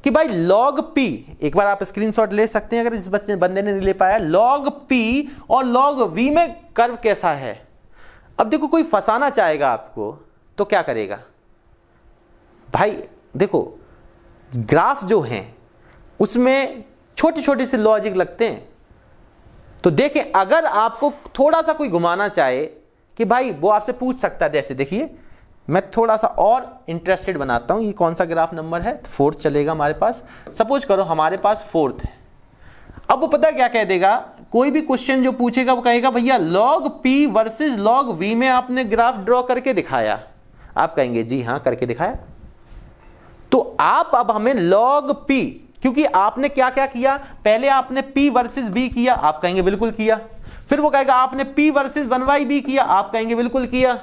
कि भाई log p, एक बार आप स्क्रीनशॉट ले सकते हैं अगर इस बंदे ने नहीं ले पाया, log p और log v में कर्व कैसा है। अब देखो कोई फंसाना चाहेगा आपको तो क्या करेगा भाई, देखो ग्राफ जो हैं उसमें छोटे छोटे से लॉजिक लगते हैं। तो देखें, अगर आपको थोड़ा सा कोई घुमाना चाहे कि भाई, वो आपसे पूछ सकता है, जैसे देखिए मैं थोड़ा सा और इंटरेस्टेड बनाता हूं, ये कौन सा ग्राफ नंबर है, 4th चलेगा हमारे पास। सपोज करो हमारे पास 4th है। अब वो पता क्या कह देगा, कोई भी क्वेश्चन जो पूछेगा वो कहेगा भैया log p versus log v में आपने ग्राफ ड्रॉ करके दिखाया। आप कहेंगे जी हाँ करके दिखाया। तो आप अब हमें log p, क्योंकि आपने क्या क्या किया, पहले आपने p वर्सेस b किया, आप कहेंगे बिल्कुल किया। फिर वो कहेगा आपने p वर्सेस 1/b किया, आप कहेंगे बिल्कुल किया।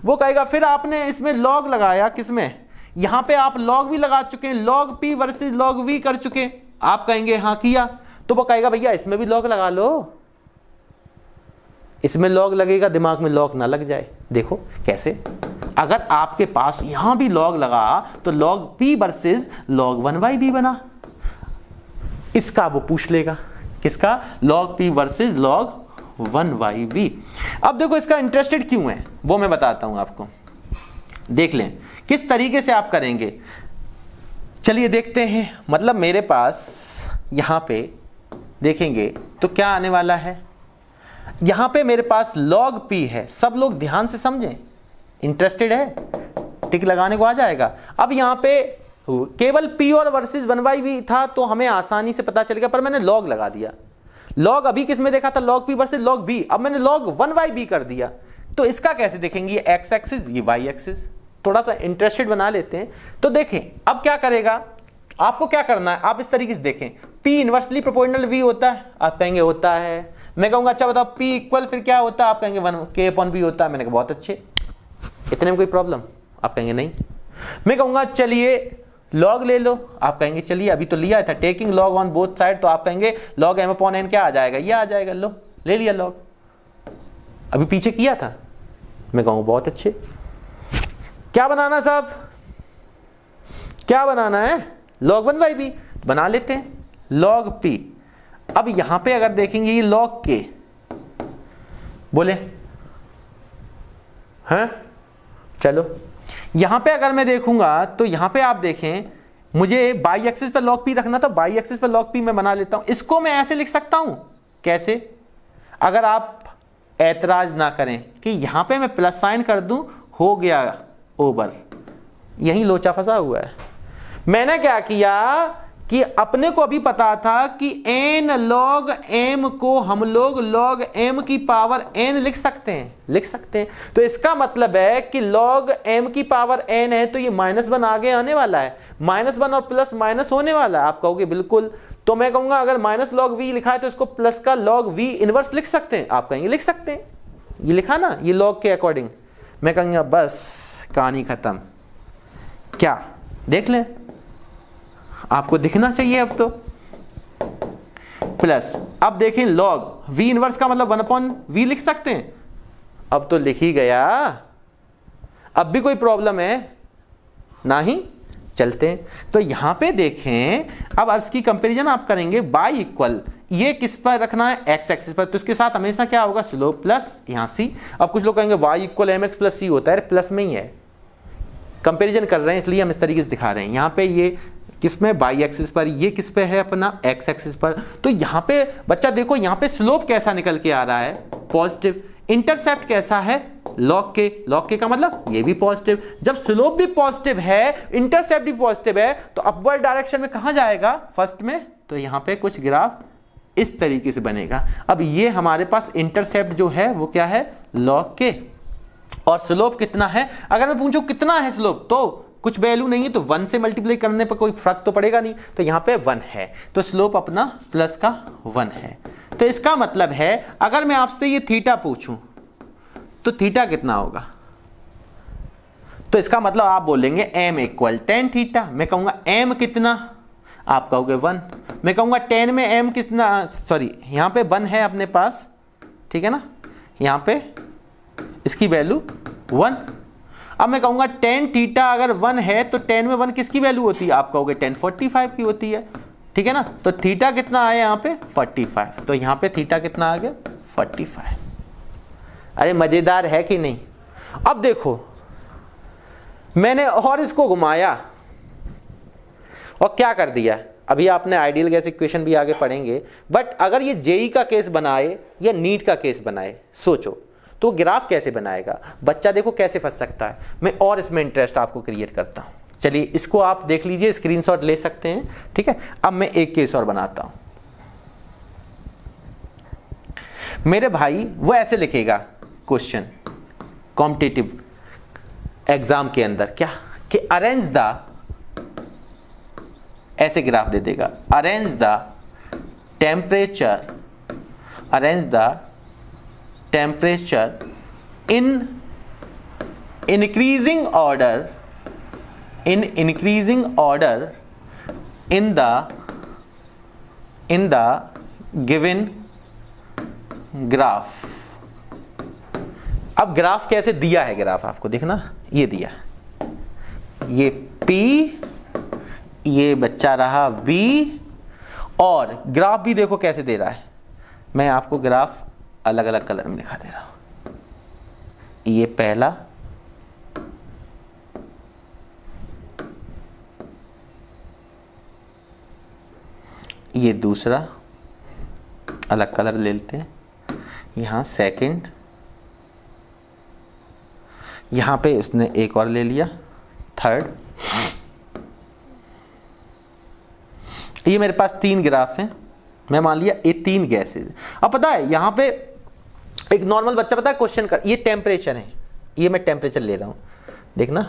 वो कहेगा फिर आपने इसमें log लगाया, किसमें, यहां पे आप log भी लगा चुके हैं, log p versus log v कर चुके, आप कहेंगे हाँ किया। तो वो कहेगा भैया इसमें भी log लगा लो, इसमें log लगेगा, दिमाग में log ना लग जाए। देखो कैसे, अगर आपके पास यहां भी log लगा तो log p versus log 1/b बना, इसका वो पूछ लेगा, किसका, log p versus log 1/b। अब देखो इसका इंटरेस्टेड क्यों है वो मैं बताता हूं आपको, देख लें किस तरीके से आप करेंगे। चलिए देखते हैं, मतलब मेरे पास यहां पे देखेंगे तो क्या आने वाला है, यहां पे मेरे पास log p है। सब लोग ध्यान से समझें, इंटरेस्टेड है टिक लगाने को आ जाएगा। अब यहां पे केवल p और वर्सेस 1/b था तो हमें आसानी से पता चल गया, पर मैंने log लगा दिया। log अभी किस में देखा था, log p versus log b, अब मैंने log 1/b कर दिया। तो इसका कैसे देखेंगे, ये x एक्सिस ये y एक्सिस, थोड़ा सा इंटरेस्टेड बना लेते हैं। तो देखें अब क्या करेगा, आपको क्या करना है, आप इस तरीके से देखें, P इनवर्सली प्रोपोर्शनल V होता है, आप कहेंगे होता है। मैं कहूंगा अच्छा बताओ P इक्वल फिर क्या होता है, आप कहेंगे 1K/B होता है। मैंने कहा बहुत अच्छे, इतने में कोई प्रॉब्लम, आप कहेंगे नहीं। मैं कहूंगा चलिए लॉग ले लो, आप कहेंगे चलिए अभी तो लिया था, taking log on both side, तो आप कहेंगे लॉग m/n क्या आ जाएगा, ये आ जाएगा, लो ले लिया लॉग, अभी पीछे किया था। मैं कहूंगा बहुत अच्छे। क्या बनाना साहब, क्या बनाना है, log 1/b बना लेते हैं, log p। अब यहां पे अगर देखेंगे ये log k बोले हैं, चलो यहां पे अगर मैं देखूंगा तो यहां पे आप देखें, मुझे बाई एक्सिस पर log p रखना था, बाई एक्सिस पर log p मैं बना लेता हूं। इसको मैं ऐसे लिख सकता हूं, कैसे, अगर आप ऐतराज ना करें कि यहां पे मैं प्लस साइन कर दूं, हो गया ओवर, यही लोचा फंसा हुआ है। मैंने क्या किया कि अपने को अभी पता था कि n log m को हम लोग log m की पावर n लिख सकते हैं, तो इसका मतलब है कि log m की पावर n है, तो ये -1 आगे आने वाला है, -1 और प्लस माइनस होने वाला है। आप कहोगे बिल्कुल, तो मैं कहूंगा अगर -log v लिखा है तो इसको प्लस का log v इनवर्स लिख सकते हैं, आप कहेंगे लिख सकते हैं, ये लिखा ना, ये log के अकॉर्डिंग। मैं कहूंगा बस कहानी खत्म, क्या देख लें, आपको दिखना चाहिए अब तो। प्लस अब देखें log v इनवर्स का मतलब 1/v लिख सकते हैं, अब तो लिख ही गया, अब भी कोई प्रॉब्लम है नहीं, चलते हैं। तो यहां पे देखें, अब इसकी कंपैरिजन आप करेंगे, बाई इक्वल, ये किस पर रखना है, एक्स एक्सिस पर, तो इसके साथ हमेशा क्या होगा, स्लोप प्लस यहां सी। अब कुछ लोग कहेंगे y इक्वल mx प्लस सी होता है, प्लस में ही है, कंपैरिजन कर रहे हैं इसलिए हम इस तरीके से दिखा रहे हैं। यहां पे ये किस में, बाई एक्सिस पर, ये किस पे है अपना, एक्स एक्सिस पर। तो यहां पे बच्चा देखो, यहां पे स्लोप कैसा निकल के आ रहा है, पॉजिटिव। इंटरसेप्ट कैसा है, log k का मतलब ये भी पॉजिटिव। जब स्लोप भी पॉजिटिव है, इंटरसेप्ट भी पॉजिटिव है, तो अपवर्ड डायरेक्शन में कहां जाएगा, फर्स्ट में। तो यहां पे कुछ ग्राफ इस तरीके से बनेगा। अब ये हमारे पास इंटरसेप्ट जो है वो क्या है, log k, और स्लोप कितना है। अगर मैं पूछूं कितना है स्लोप, तो कुछ वैल्यू नहीं है, तो 1 से मल्टीप्लाई करने पर कोई फर्क तो पड़ेगा नहीं, तो यहां पे 1 है, तो स्लोप अपना प्लस का 1 है। तो इसका मतलब है अगर मैं आपसे ये थीटा पूछूं तो थीटा कितना होगा, तो इसका मतलब आप बोलेंगे m इक्वल tan थीटा। मैं कहूंगा m कितना, आप कहोगे 1। मैं कहूंगा tan में m कितना, सॉरी यहां पे 1 है अपने पास, ठीक है ना, यहां पे इसकी वैल्यू 1। अब मैं कहूंगा tan थीटा अगर 1 है तो tan में 1 किसकी वैल्यू होती है, आप कहोगे tan 45 की होती है, ठीक है ना। तो थीटा कितना आया यहाँ पे 45, तो यहाँ पे थीटा कितना आ गया 45। अरे मजेदार है कि नहीं। अब देखो मैंने और इसको घुमाया और क्या कर दिया, अभी आपने आइडियल गैस इक्वेशन भी आगे पढ़ेंगे, बट अगर ये जेई का केस बनाए या नीट का केस बनाए, सोचो तो ग्राफ कैसे बनाएगा बच्चा, देखो कैसे फंस सकता है। मैं और इसमें इंटरेस्ट आपको क्रिएट करता हूं, चलिए इसको आप देख लीजिए, स्क्रीनशॉट ले सकते हैं, ठीक है। अब मैं एक केस और बनाता हूं। मेरे भाई वो ऐसे लिखेगा क्वेश्चन कॉम्पिटिटिव एग्जाम के अंदर, क्या कि अरेंज द, ऐसे ग्राफ दे देगा, arrange the temperature, arrange the temperature in increasing order, in increasing order in the given graph। अब ग्राफ कैसे दिया है, ग्राफ आपको देखना, ये दिया, ये P, ये बच्चा रहा V, और ग्राफ भी देखो कैसे दे रहा है। मैं आपको ग्राफ अलग अलग कलर में दिखा दे रहा हूं, ये पहला, ये दूसरा, अलग कलर ले लेते हैं, यहां सेकंड, यहां पे उसने एक और ले लिया थर्ड। ये मेरे पास 3 ग्राफ हैं, मैं मान लिया ये 3 गैसेज। अब पता है यहां पे एक नॉर्मल बच्चा पता है क्वेश्चन कर, ये टेम्परेचर है, ये मैं टेम्परेचर ले रहा हूं, देखना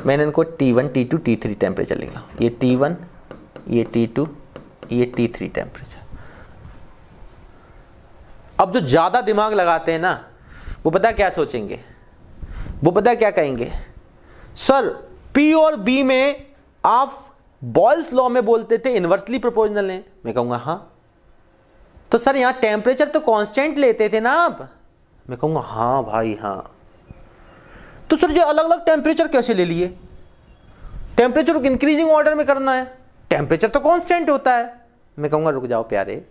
मैंने इनको T1 T2 T3 टेम्परेचर लिखा, ये T1 ये T2 ये T3 टेम्परेचर। अब जो ज्यादा दिमाग लगाते हैं ना वो पता क्या सोचेंगे, वो पता क्या कहेंगे, सर P और B में आप बॉयल्स लॉ में बोलते थे इनवर्सली प्रोपोर्शनल है। मैं कहूंगा हाँ। तो सर यहां टेम्परेचर तो कांस्टेंट लेते थे ना आप। मैं कहूंगा हाँ भाई हाँ। तो सर ये अलग अलग टेम्परेचर कैसे ले लिए, टेम्परेचर को इंक्रीजिंग ऑर्डर में करना है, टेम्परेचर तो कांस्टेंट होता है। मैं कहूंगा रुक जाओ प्यारे,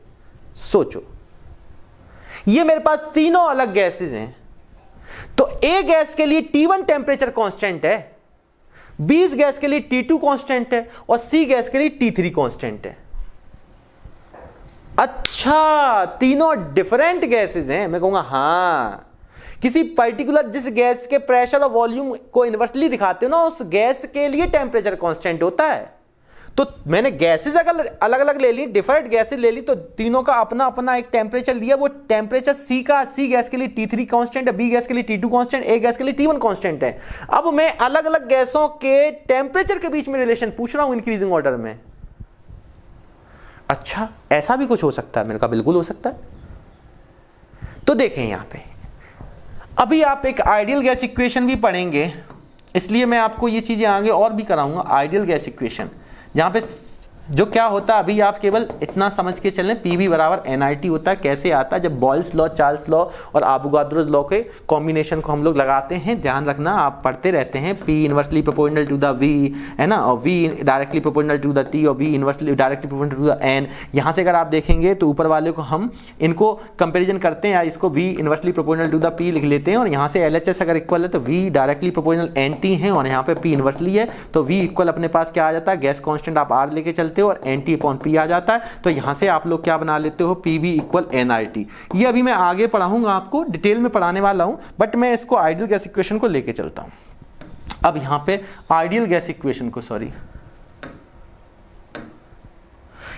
सोचो, ये मेरे पास तीनों अलग गैसेस हैं, तो ए गैस के लिए T1 टेम्परेचर कांस्टेंट है, B इस गैस के लिए T2 कांस्टेंट है और C गैस के लिए T3 कांस्टेंट है। अच्छा, तीनों डिफरेंट गैसेस हैं। मैं कहूंगा हाँ। किसी पर्टिकुलर जिस गैस के प्रेशर और वॉल्यूम को इनवर्सली दिखाते हो ना, उस गैस के लिए टेम्परेचर कांस्टेंट होता है। तो मैंने गैसेस अगर अलग अलग ले ली, डिफरेंट गैसेस ले ली, तो तीनों का अपना अपना एक टेम्परेचर लिया। वो टेम्परेचर C गैस के लिए T3 कांस्टेंट है, B गैस के लिए T2 कांस्टेंट, A गैस के लिए T1 कांस्टेंट है। अब मैं अलग अलग गैसों के टेम्परेचर के बीच में रिलेशन पूछ रहा हूं इंक्रीजिंग ऑर्डर में। अच्छा, ऐसा भी कुछ हो सकता है? मैंने कहा बिल्कुल हो सकता है। तो देखें यहां पे, अभी आप एक आइडियल गैस इक्वेशन भी पढ़ेंगे, इसलिए मैं आपको ये चीजें आगे और भी कराऊंगा। आइडियल गैस इक्वेशन जहां पे जो क्या होता है, अभी आप केवल इतना समझ के चलें, PV बराबर NIT होता है। कैसे आता है? जब बॉयल्स लॉ, चार्ल्स लॉ और एवोगाड्रो लॉ के कॉम्बिनेशन को हम लोग लगाते हैं। ध्यान रखना, आप पढ़ते रहते हैं, P inversely proportional to the V, है ना, और V directly proportional to the T और V inversely directly proportional to the N। यहाँ से अगर आप देखेंगे तो ऊपर वाले को हम इनको कंपेरिजन करते हैं, या इसको V inversely proportional to the P लिख लेते हैं, और यहाँ से LHS अगर इक्वल है तो V डायरेक्टली प्रोपोर्शनल NT है, और यहाँ पे P इनवर्सली है तो V इक्वल अपने पास क्या आ जाता है, गैस कॉन्स्टेंट आप R लेके चलते हो और NT P आ जाता है। तो यहां से आप लोग क्या बना लेते हो, PV इक्वल NIT। ये अभी मैं आगे पढ़ाऊंगा, आपको डिटेल में पढ़ाने वाला हूं, बट मैं इसको आइडियल गैस इक्वेशन को लेके चलता हूं। अब यहां पे आइडियल गैस इक्वेशन को, सॉरी,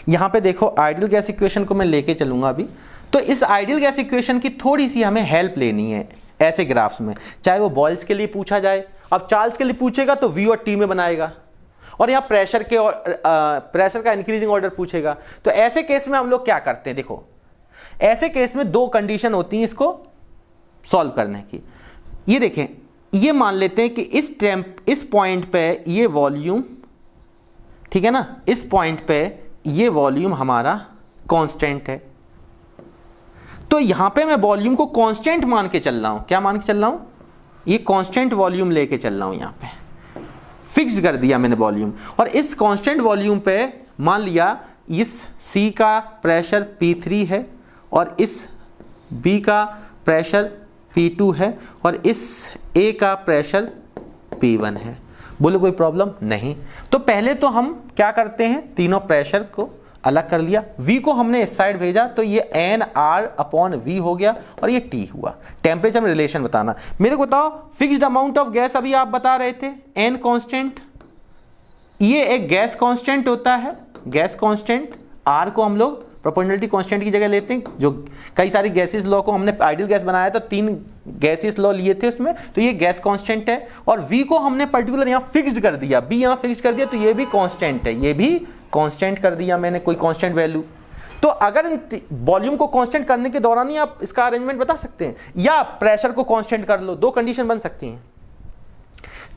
यहां पे देखो आइडियल गैस इक्वेशन को मैं लेके चलूंगा अभी। तो इस आइडियल गैस इक्वेशन की थोड़ी सी हमें हेल्प लेनी है ऐसे ग्राफ्स में, चाहे वो बॉयल्स के लिए पूछा जाए। अब चार्ल्स के लिए पूछेगा तो V और T में बनाएगा, और यहां प्रेशर के और प्रेशर का इंक्रीजिंग ऑर्डर पूछेगा। तो ऐसे केस में हम लोग क्या करते हैं, देखो ऐसे केस में दो कंडीशन होती हैं इसको सॉल्व करने की। ये देखें, ये मान लेते हैं कि इस पॉइंट पे ये वॉल्यूम, ठीक है ना, इस पॉइंट पे ये वॉल्यूम हमारा कांस्टेंट है। तो यहां पे मैं वॉल्यूम को कांस्टेंट मान के चल रहा हूं। क्या मान के चल रहा हूं? ये कांस्टेंट वॉल्यूम लेके चल रहा हूं, यहां पे फिक्स कर दिया मैंने वॉल्यूम। और इस कांस्टेंट वॉल्यूम पे मान लिया इस C का प्रेशर P3 है, और इस B का प्रेशर P2 है, और इस A का प्रेशर P1 है। बोलो कोई प्रॉब्लम नहीं? तो पहले तो हम क्या करते हैं, तीनों प्रेशर को अलग कर लिया, V को हमने इस साइड भेजा तो ये NR/V हो गया, और ये T हुआ। टेम्परेचर में रिलेशन बताना। मेरे को बताओ, फिक्स्ड अमाउंट ऑफ गैस अभी आप बता रहे थे, N कांस्टेंट, ये एक गैस कांस्टेंट होता है, गैस कांस्टेंट। R को हम लोग प्रोपोर्शनलिटी कांस्टेंट की जगह लेते हैं। जो कई सारी गैसेस लॉ को हमने आइडियल गैस बनाया तो 3 गैसेस लॉ लिए थे उसमें, तो ये गैस कांस्टेंट है। और V को हमने पर्टिकुलर यहाँ फिक्स्ड कर दिया, B यहाँ फिक्स्ड कर दिया, तो ये भी कांस्टेंट है, ये भी कांस्टेंट कर दिया मैंने, कोई कांस्टेंट वैल्यू। तो अगर वॉल्यूम को कांस्टेंट करने के दौरान ही आप इसका अरेंजमेंट बता सकते हैं, या प्रेशर को कांस्टेंट कर लो, दो कंडीशन बन सकती हैं।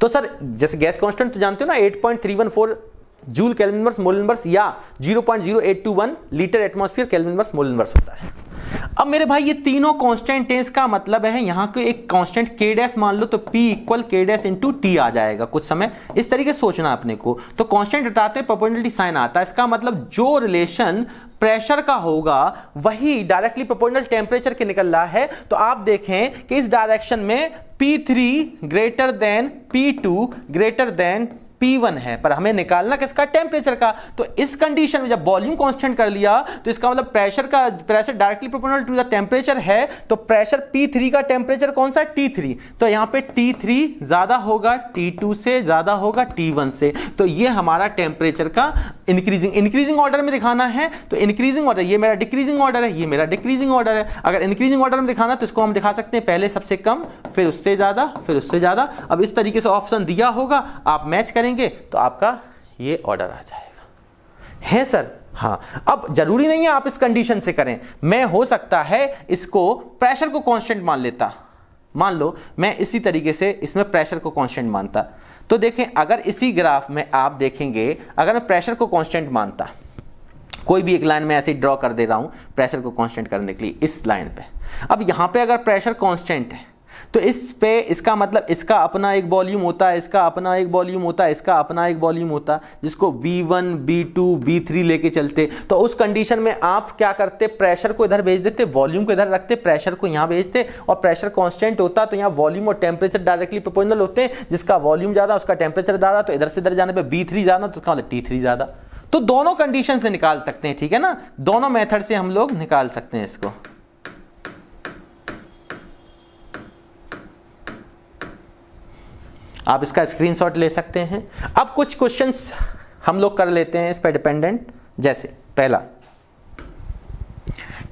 तो सर जैसे गैस कांस्टेंट तो जानते हो ना, 8.314 joule kelvin inverse mole inverse, या 0.0821 litre atmosphere kelvin inverse mole inverse होता है। अब मेरे भाई ये तीनों कांस्टेंट है, इसका मतलब है यहाँ को एक कांस्टेंट K डैश मान लो, तो P equal K dash into T आ जाएगा। कुछ समय इस तरीके से सोचना अपने को। तो कांस्टेंट हटाते प्रोपोर्शनलिटी साइन आता है, इसका मतलब जो रिलेशन प्रेशर का होगा वही डायरेक्टली प्रोपोर्शनल टेम्परेचर के निकल रहा है। तो आप देखें कि इस डायरेक्शन में P3 greater than P2 greater than P1 है, पर हमें निकालना किसका, टेम्परेचर का। तो इस कंडीशन में जब वॉल्यूम कांस्टेंट कर लिया तो इसका मतलब pressure directly proportional to the temperature है, तो प्रेशर P3 का टेम्परेचर कौन सा है, T3। तो यहां पे T3 ज्यादा होगा T2 से, ज्यादा होगा T1 से। तो ये हमारा टेम्परेचर का इंक्रीजिंग ऑर्डर में दिखाना है, तो इंक्रीजिंग ऑर्डर, ये मेरा डिक्रीजिंग ऑर्डर है, ये मेरा डिक्रीजिंग ऑर्डर है। अगर इंक्रीजिंग ऑर्डर में दिखाना तो इसको हम दिखा सकते हैं पहले सबसे कम, फिर उससे ज्यादा, फिर उससे ज्यादा। अब इस तरीके से ऑप्शन दिया होगा, आप मैच करेंगे तो आपका ये ऑर्डर आ जाएगा। है सर? हाँ। अब जरूरी नहीं है आप इस कंडीशन से करें, मैं हो सकता है इसको प्रेशर को कांस्टेंट मान लेता। मान लो मैं इसी तरीके से इसमें प्रेशर को कांस्टेंट मानता, तो देखें अगर इसी ग्राफ में आप देखेंगे, अगर मैं प्रेशर को कांस्टेंट मानता, कोई भी एक लाइन में ऐसे ड्रॉ कर दे रहा हूं प्रेशर को कांस्टेंट करने के लिए इस लाइन पे। अब यहां पे अगर प्रेशर कांस्टेंट है तो इस पे इसका मतलब इसका अपना एक वॉल्यूम होता है, इसका अपना एक वॉल्यूम होता है, इसका अपना एक वॉल्यूम होता है, जिसको V1 V2 V3 लेके चलते। तो उस कंडीशन में आप क्या करते, प्रेशर को इधर भेज देते, वॉल्यूम को इधर रखते, प्रेशर को यहां भेजते, और प्रेशर कांस्टेंट होता तो यहाँ वॉल्यूम और टेम्परेचर डायरेक्टली प्रोपोर्शनल होते हैं, जिसका वॉल्यूम ज्यादा उसका टेम्परेचर ज्यादा, तो इधर से इधर जाने पर V3 ज्यादा तो इसका मतलब T3 ज्यादा। तो दोनों कंडीशन से निकाल सकते हैं, ठीक है ना, दोनों मेथड से हम लोग निकाल सकते हैं इसको। आप इसका स्क्रीनशॉट ले सकते हैं। अब कुछ क्वेश्चंस हम लोग कर लेते हैं इस पे डिपेंडेंट। जैसे पहला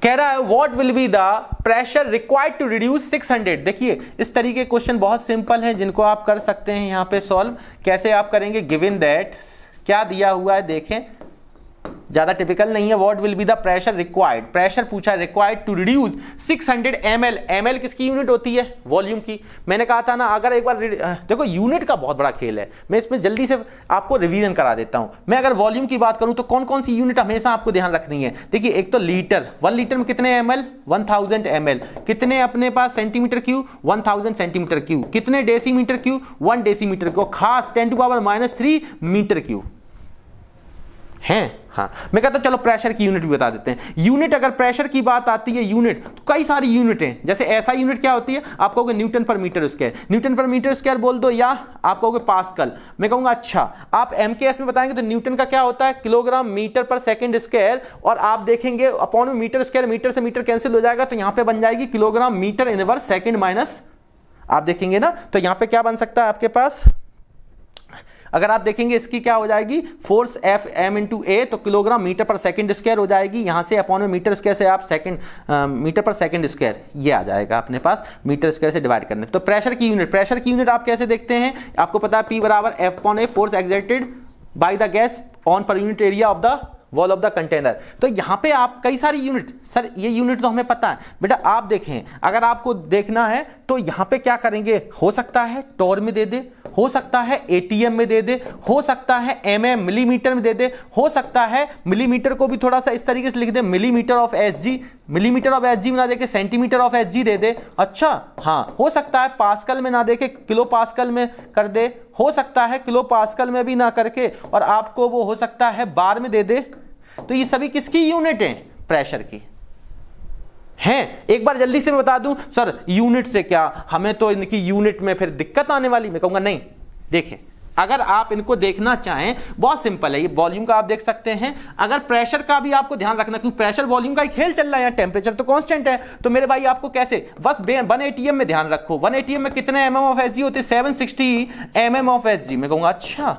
कह रहा है what will be the pressure required to reduce 600। देखिए इस तरीके क्वेश्चन बहुत सिंपल हैं जिनको आप कर सकते हैं यहाँ पे सॉल्व। कैसे आप करेंगे, गिवन दैट क्या दिया हुआ है, देखें ज्यादा टिपिकल नहीं है। What will be the pressure required, pressure पूछा है required to reduce 600 ml। ml किसकी यूनिट होती है, वॉल्यूम की। मैंने कहा था ना, अगर एक बार देखो यूनिट का बहुत बड़ा खेल है, मैं इसमें जल्दी से आपको रिवीजन करा देता हूं। मैं अगर वॉल्यूम की बात करूं तो कौन कौन सी यूनिट हमेशा आपको ध्यान रखनी है। देखिए एक तो लीटर, 1 लीटर में कितने ml, 1000 ml। कितने अपने पास सेंटीमीटर क्यूब, 1000 सेंटीमीटर क्यूब। कितने डेसीमीटर क्यूब, 1 डेसीमीटर क्यूब। खास 10⁻³ मीटर क्यूब हैं। हाँ, मैं कहता हूं चलो प्रेशर की यूनिट भी बता देते हैं। यूनिट अगर प्रेशर की बात आती है, यूनिट तो कई सारी यूनिट हैं। जैसे ऐसा यूनिट क्या होती है, आप कहोगे न्यूटन पर मीटर स्क्वायर, न्यूटन पर मीटर स्क्वायर बोल दो, या आप कहोगे पास्कल। मैं कहूंगा अच्छा आप MKS में बताएंगे तो न्यूटन का क्या होता है, किलोग्राम मीटर पर सेकंड स्क्वायर। और आप देखेंगे अपॉन में मीटर स्क्वायर, मीटर से मीटर कैंसिल हो जाएगा, तो यहां पर बन जाएगी kilogram metre inverse second minus. आप देखेंगे ना, तो यहां पर क्या बन सकता है आपके पास, अगर आप देखेंगे इसकी क्या हो जाएगी, फोर्स F m × A, तो किलोग्राम मीटर पर सेकंड स्क्वायर हो जाएगी। यहां से अपॉन में मीटर स्क्वायर से आप सेकंड मीटर पर सेकंड स्क्वायर ये आ जाएगा अपने पास, मीटर स्क्वायर से डिवाइड करने। तो प्रेशर की यूनिट आप कैसे देखते हैं, आपको पता है P = F/A, force exerted by the gas on per unit area of the wall of the container. तो यहां पे आप कई सारी यूनिट, सर ये यूनिट तो हमें पता है बेटा, आप देखें अगर आपको देखना है तो यहां पे क्या करेंगे, हो सकता है टोर में दे दे, हो सकता है ATM में दे दे, हो सकता है mm मिलीमीटर में दे दे, हो सकता है मिलीमीटर को भी थोड़ा सा इस तरीके से लिख दे, millimetre of Hg, millimetre of Hg में ना देके सेंटीमीटर ऑफ Hg दे दे। अच्छा हाँ, हो सकता है पास्कल में ना देके किलो पास्कल में कर दे, हो सकता है किलो पास्कल में भी ना करके और आपको वो हो सकता है बार में दे दे। तो ये सभी किसकी यूनिट है, प्रेशर की हैं। एक बार जल्दी से मैं बता दूं, सर यूनिट से क्या, हमें तो इनकी यूनिट में फिर दिक्कत आने वाली। मैं कहूंगा नहीं, देखें अगर आप इनको देखना चाहें बहुत सिंपल है। ये वॉल्यूम का आप देख सकते हैं, अगर प्रेशर का भी आपको ध्यान रखना, क्योंकि प्रेशर वॉल्यूम का ही खेल चल रहा है, टेम्परेचर तो कांस्टेंट है। तो मेरे भाई आपको कैसे, बस 1 ATM में ध्यान रखो, 1 ATM में कितने mm ऑफ Hg होते, 760 mm ऑफ Hg। मैं कहूंगा अच्छा,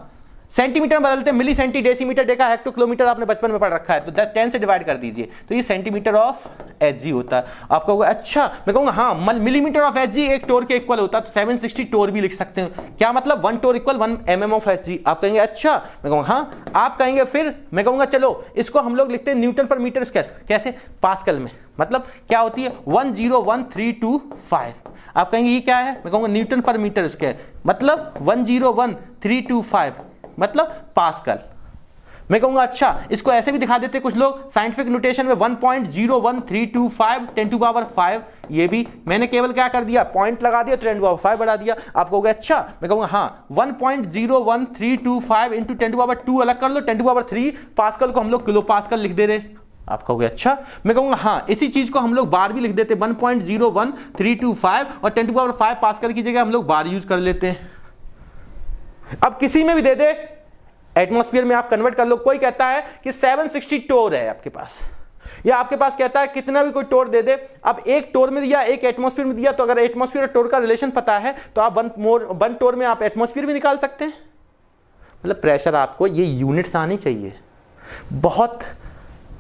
सेंटीमीटर बदलते मिली सेंटी डेसीमीटर, देखा हेक्टो किलोमीटर आपने बचपन में पढ़ रखा है, तो 10 से डिवाइड कर दीजिए, तो ये सेंटीमीटर ऑफ Hg होता है। आप कहोगे अच्छा, मैं कहूंगा हाँ मिलीमीटर ऑफ Hg एक टोर के इक्वल होता है, तो 760 टोर भी लिख सकते हैं। क्या मतलब 1 टोर इक्वल 1 mm ऑफ Hg। आप कहेंगे अच्छा, मैं कहूंगा हाँ। आप कहेंगे फिर, मैं कहूंगा चलो इसको हम लोग लिखते हैं न्यूटन पर मीटर स्क्वायर, कैसे, पास्कल में, मतलब क्या होती है 101325। आप कहेंगे ये क्या है, मैं कहूंगा न्यूटन पर मीटर स्क्वायर, मतलब 101325 मतलब पास्कल। मैं कहूंगा अच्छा, इसको ऐसे भी दिखा देते कुछ लोग साइंटिफिक नोटेशन में 1.01325 10⁵। ये भी मैंने केवल क्या कर दिया, पॉइंट लगा दिया, 10⁵ बढ़ा दिया। आप कहोगे अच्छा, मैं कहूंगा हाँ 1.01325 इंटू 10⁵ अलग कर लो, 10⁵ पास्कल को हम लोग किलो पास्कल लिख दे रहे। आप कहोगे अच्छा, मैं कहूंगा हाँ इसी चीज को हम लोग बार भी लिख देते, 1.01325 और 10⁵ पास्कल की जगह हम लोग बार यूज कर लेते हैं। अब किसी में भी दे दे, एटमॉस्फेयर में आप कन्वर्ट कर लो। कोई कहता है कि 760 टोर है आपके पास, या आपके पास कहता है कितना भी कोई टोर दे दे। अब एक टोर में दिया, एक एटमॉस्फेयर में दिया, तो अगर एटमॉस्फेयर और टोर का रिलेशन पता है तो आप वन टोर में आप एटमॉस्फेयर भी निकाल सकते हैं। मतलब प्रेशर आपको ये यूनिट्स आनी चाहिए, बहुत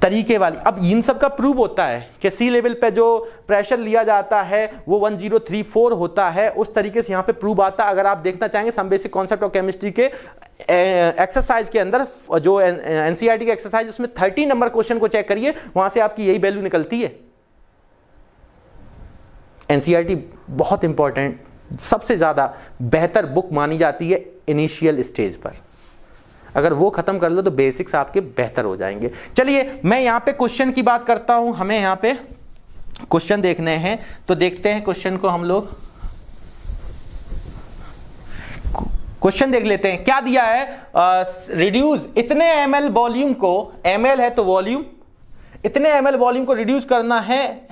तरीके वाली। अब इन सब का प्रूव होता है कि सी लेवल पे जो प्रेशर लिया जाता है वो 1034 होता है, उस तरीके से यहाँ पे प्रूव आता है। अगर आप देखना चाहेंगे some basic concept of chemistry के एक्सरसाइज के अंदर, जो एनसीईआरटी के एक्सरसाइज, उसमें 30 नंबर क्वेश्चन को चेक करिए, वहां से आपकी यही वैल्यू निकलती है। एनसीईआरटी बहुत इंपॉर्टेंट, सबसे ज्यादा बेहतर बुक मानी जाती है इनिशियल स्टेज पर। अगर वो खत्म कर लो तो बेसिक्स आपके बेहतर हो जाएंगे। चलिए मैं यहां पे क्वेश्चन की बात करता हूं, हमें यहां पे क्वेश्चन देखने हैं, तो देखते हैं क्वेश्चन को। हम लोग क्वेश्चन देख लेते हैं। क्या दिया है, रिड्यूस इतने ml वॉल्यूम को, ml है तो वॉल्यूम, इतने ml वॉल्यूम को रिड्यूस करना है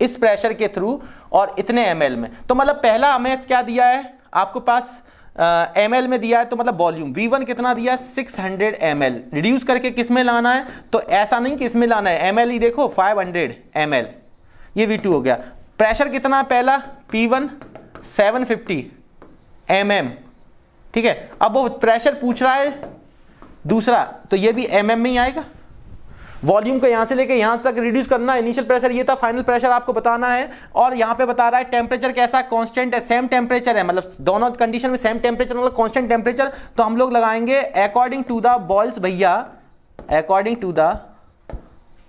इस प्रेशर के थ्रू और इतने ml में। तो मतलब पहला हमें क्या दिया है, आपको पास ml में दिया है, तो मतलब वॉल्यूम V1 कितना दिया है 600 ml, रिड्यूस करके किस में लाना है, तो ऐसा नहीं कि इसमें लाना है, ml ही देखो 500 ml, ये V2 हो गया। प्रेशर कितना पहला P1 750 mm, ठीक है। अब वो प्रेशर पूछ रहा है दूसरा, तो ये भी mm में ही आएगा। वॉल्यूम को यहां से लेके यहां तक रिड्यूस करना, इनिशियल प्रेशर ये था, फाइनल प्रेशर आपको बताना है। और यहां पे बता रहा है टेम्परेचर कैसा, कांस्टेंट है, सेम टेम्परेचर है, मतलब दोनों कंडीशन में सेम टेम्परेचर मतलब कांस्टेंट टेम्परेचर। तो हम लोग लगाएंगे अकॉर्डिंग टू द बॉयल्स, भैया according to the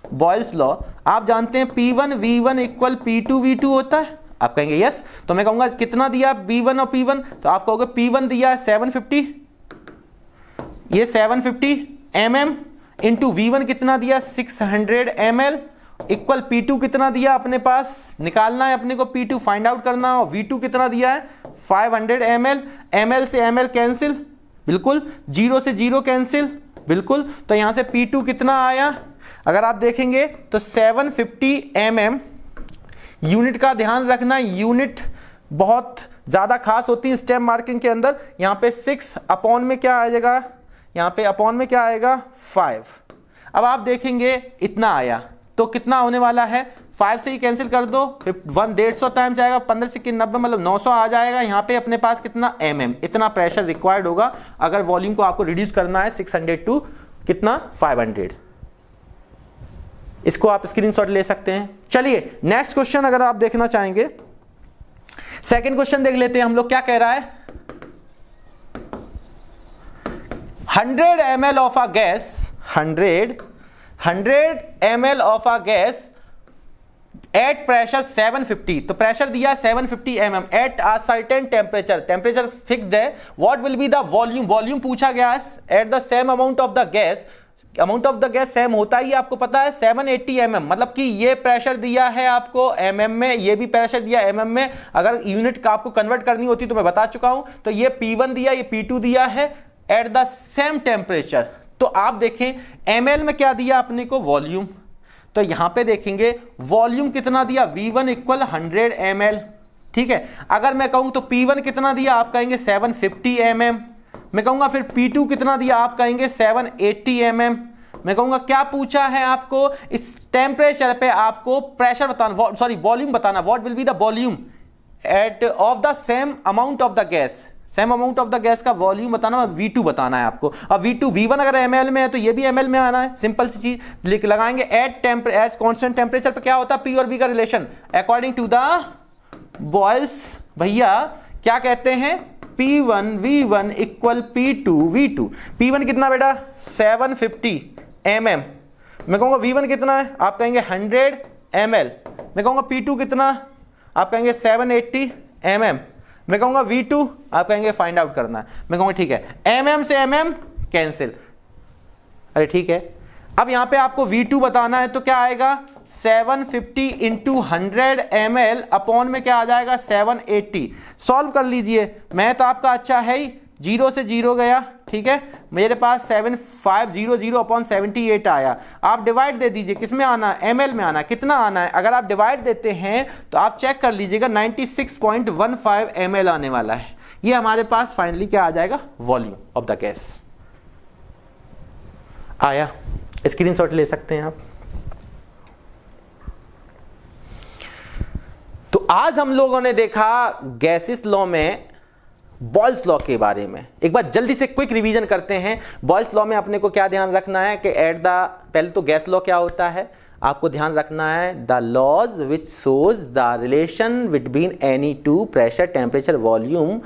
Boyle's law आप जानते हैं P1 V1 equal P2 V2 होता है। आप कहेंगे यस, तो मैं कहूंगा कितना दिया B1 और P1, तो आप कहोगे P1 दिया 750, ये 750 mm इंटू V1 कितना दिया 600 ml इक्वल P2 कितना दिया, अपने पास निकालना है अपने को, P2 फाइंड आउट करना, और V2 कितना दिया है 500 ml, ml से ml कैंसिल, बिल्कुल, 0 से 0 कैंसिल, बिल्कुल। तो यहां से P2 कितना आया, अगर आप देखेंगे तो 750 mm। यूनिट का ध्यान रखना, यूनिट बहुत ज्यादा खास होती है स्टेप मार्किंग के अंदर। यहां पे 6 अपॉन में क्या आ जाएगा, यहां पे अपॉन में क्या आएगा 5। अब आप देखेंगे इतना आया, तो कितना होने वाला है, 5 से ही कैंसिल कर दो, 150 टाइम्स जाएगा, 15 से 90 मतलब 900 आ जाएगा। यहाँ पे अपने पास कितना mm, इतना प्रेशर रिक्वायर्ड होगा अगर वॉल्यूम को आपको रिड्यूस करना है 600 टू कितना 500। इसको आप स्क्रीनशॉट ले सकते हैं। चलिए नेक्स्ट क्वेश्चन अगर आप देखना चाहेंगे, सेकंड क्वेश्चन देख लेते हैं हम लोग। क्या कह रहा है, 100 ml of a gas, 100 ml of a gas at pressure 750, तो प्रेशर दिया 750 mm at a certain temperature, temperature fixed है। what will be the volume, volume पूछा गया है at the same amount of the gas, amount of the gas same होता ही आपको पता है 780 mm, मतलब कि ये प्रेशर दिया है आपको mm में, ये भी प्रेशर दिया mm में। अगर यूनिट का आपको कन्वर्ट करनी होती तो मैं बता चुका हूं। तो ये P1 दिया, ये P2 दिया है एट द सेम टेम्परेचर। तो आप देखें ml में क्या दिया अपने को, वॉल्यूम, तो यहां पे देखेंगे वॉल्यूम कितना दिया V1 इक्वल 100 ml, ठीक है। अगर मैं कहूं तो P1 कितना दिया, आप कहेंगे 750 mm। मैं कहूंगा फिर P2 कितना दिया, आप कहेंगे 780 mm। मैं कहूंगा क्या पूछा है आपको, इस टेम्परेचर पे आपको प्रेशर बताना, सॉरी वॉल्यूम बताना, what will be the volume at of the same amount of the gas, same amount of the gas का वॉल्यूम बताना, V2 बताना है आपको। अब V1 अगर ml में है तो ये भी ml में आना है, सिंपल सी चीज लिख लगाएंगे। एट कांस्टेंट टेम्परेचर पे क्या होता है P और B का relation, according to the Boyle's, भैया क्या कहते हैं, P1 V1 equal P2 V2। P1 कितना बेटा 750 mm, मैं कहूंगा V1 कितना है, आप कहेंगे 100 ml। मैं कहूंगा P2 कितना, आप कहेंगे 780 mm। मैं कहूंगा V2, आप कहेंगे फाइंड आउट करना है। मैं कहूंगा ठीक है, mm से mm कैंसिल, अरे ठीक है। अब यहां पे आपको V2 बताना है तो क्या आएगा 750 इंटू 100 ml अपॉन में क्या आ जाएगा 780। सॉल्व कर लीजिए, मैं तो आपका अच्छा है ही, 0 से 0 गया, ठीक है। मेरे पास 7500 अपॉन 78 आया। आप डिवाइड दे दीजिए, किस में आना है, ml में आना है, कितना आना है। अगर आप डिवाइड देते हैं तो आप चेक कर लीजिएगा 96.15 ml आने वाला है। ये हमारे पास फाइनली क्या आ जाएगा, वॉल्यूम ऑफ द गैस। आया, स्क्रीनशॉट ले सकते हैं आप। तो आज हम लोगों ने देखा गैसेस लॉ में बॉयल्स लॉ के बारे में। एक बार जल्दी से क्विक रिवीजन करते हैं। बॉयल्स लॉ में अपने को क्या ध्यान रखना है कि पहले तो गैस लॉ क्या होता है आपको ध्यान रखना है, the laws which shows the relation between any two pressure, temperature, volume.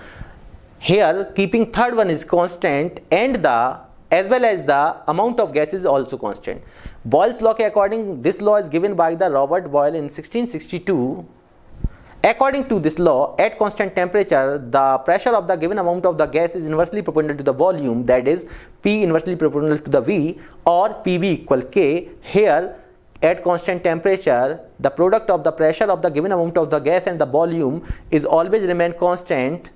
Here keeping third one is constant and the as well as the amount of gas is also constant. Boyle's law के according this law is given by the Robert Boyle in 1662. According to this law, at constant temperature, the pressure of the given amount of the gas is inversely proportional to the volume, that is P inversely proportional to the V, or PV equal K. Here, at constant temperature, the product of the pressure of the given amount of the gas and the volume is always remain constant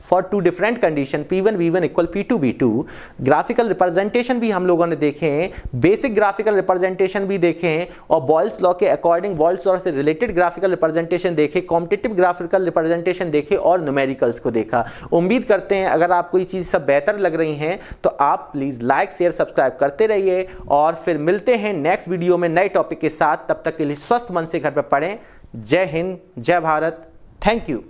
for two different condition, P1 V1 equal P2 V2. Graphical representation भी हम लोगों ने देखे हैं, basic graphical representation भी देखे हैं, और बॉयल्स लॉ के अकॉर्डिंग बॉयल्स लॉ से रिलेटेड ग्राफिकल रिप्रेजेंटेशन देखे, कॉम्पिटिटिव ग्राफिकल रिप्रेजेंटेशन देखे और न्यूमेरिकल्स को देखा। उम्मीद करते हैं अगर आपको ये चीज़ सब बेहतर लग रही हैं तो आप प्लीज़ लाइक शेयर सब्सक्राइब करते रहिए, और फिर मिलते हैं नेक्स्ट वीडियो में नए टॉपिक के साथ। तब तक के लिए स्वस्थ मन से घर पर पढ़ें। जय हिंद, जय भारत, थैंक यू।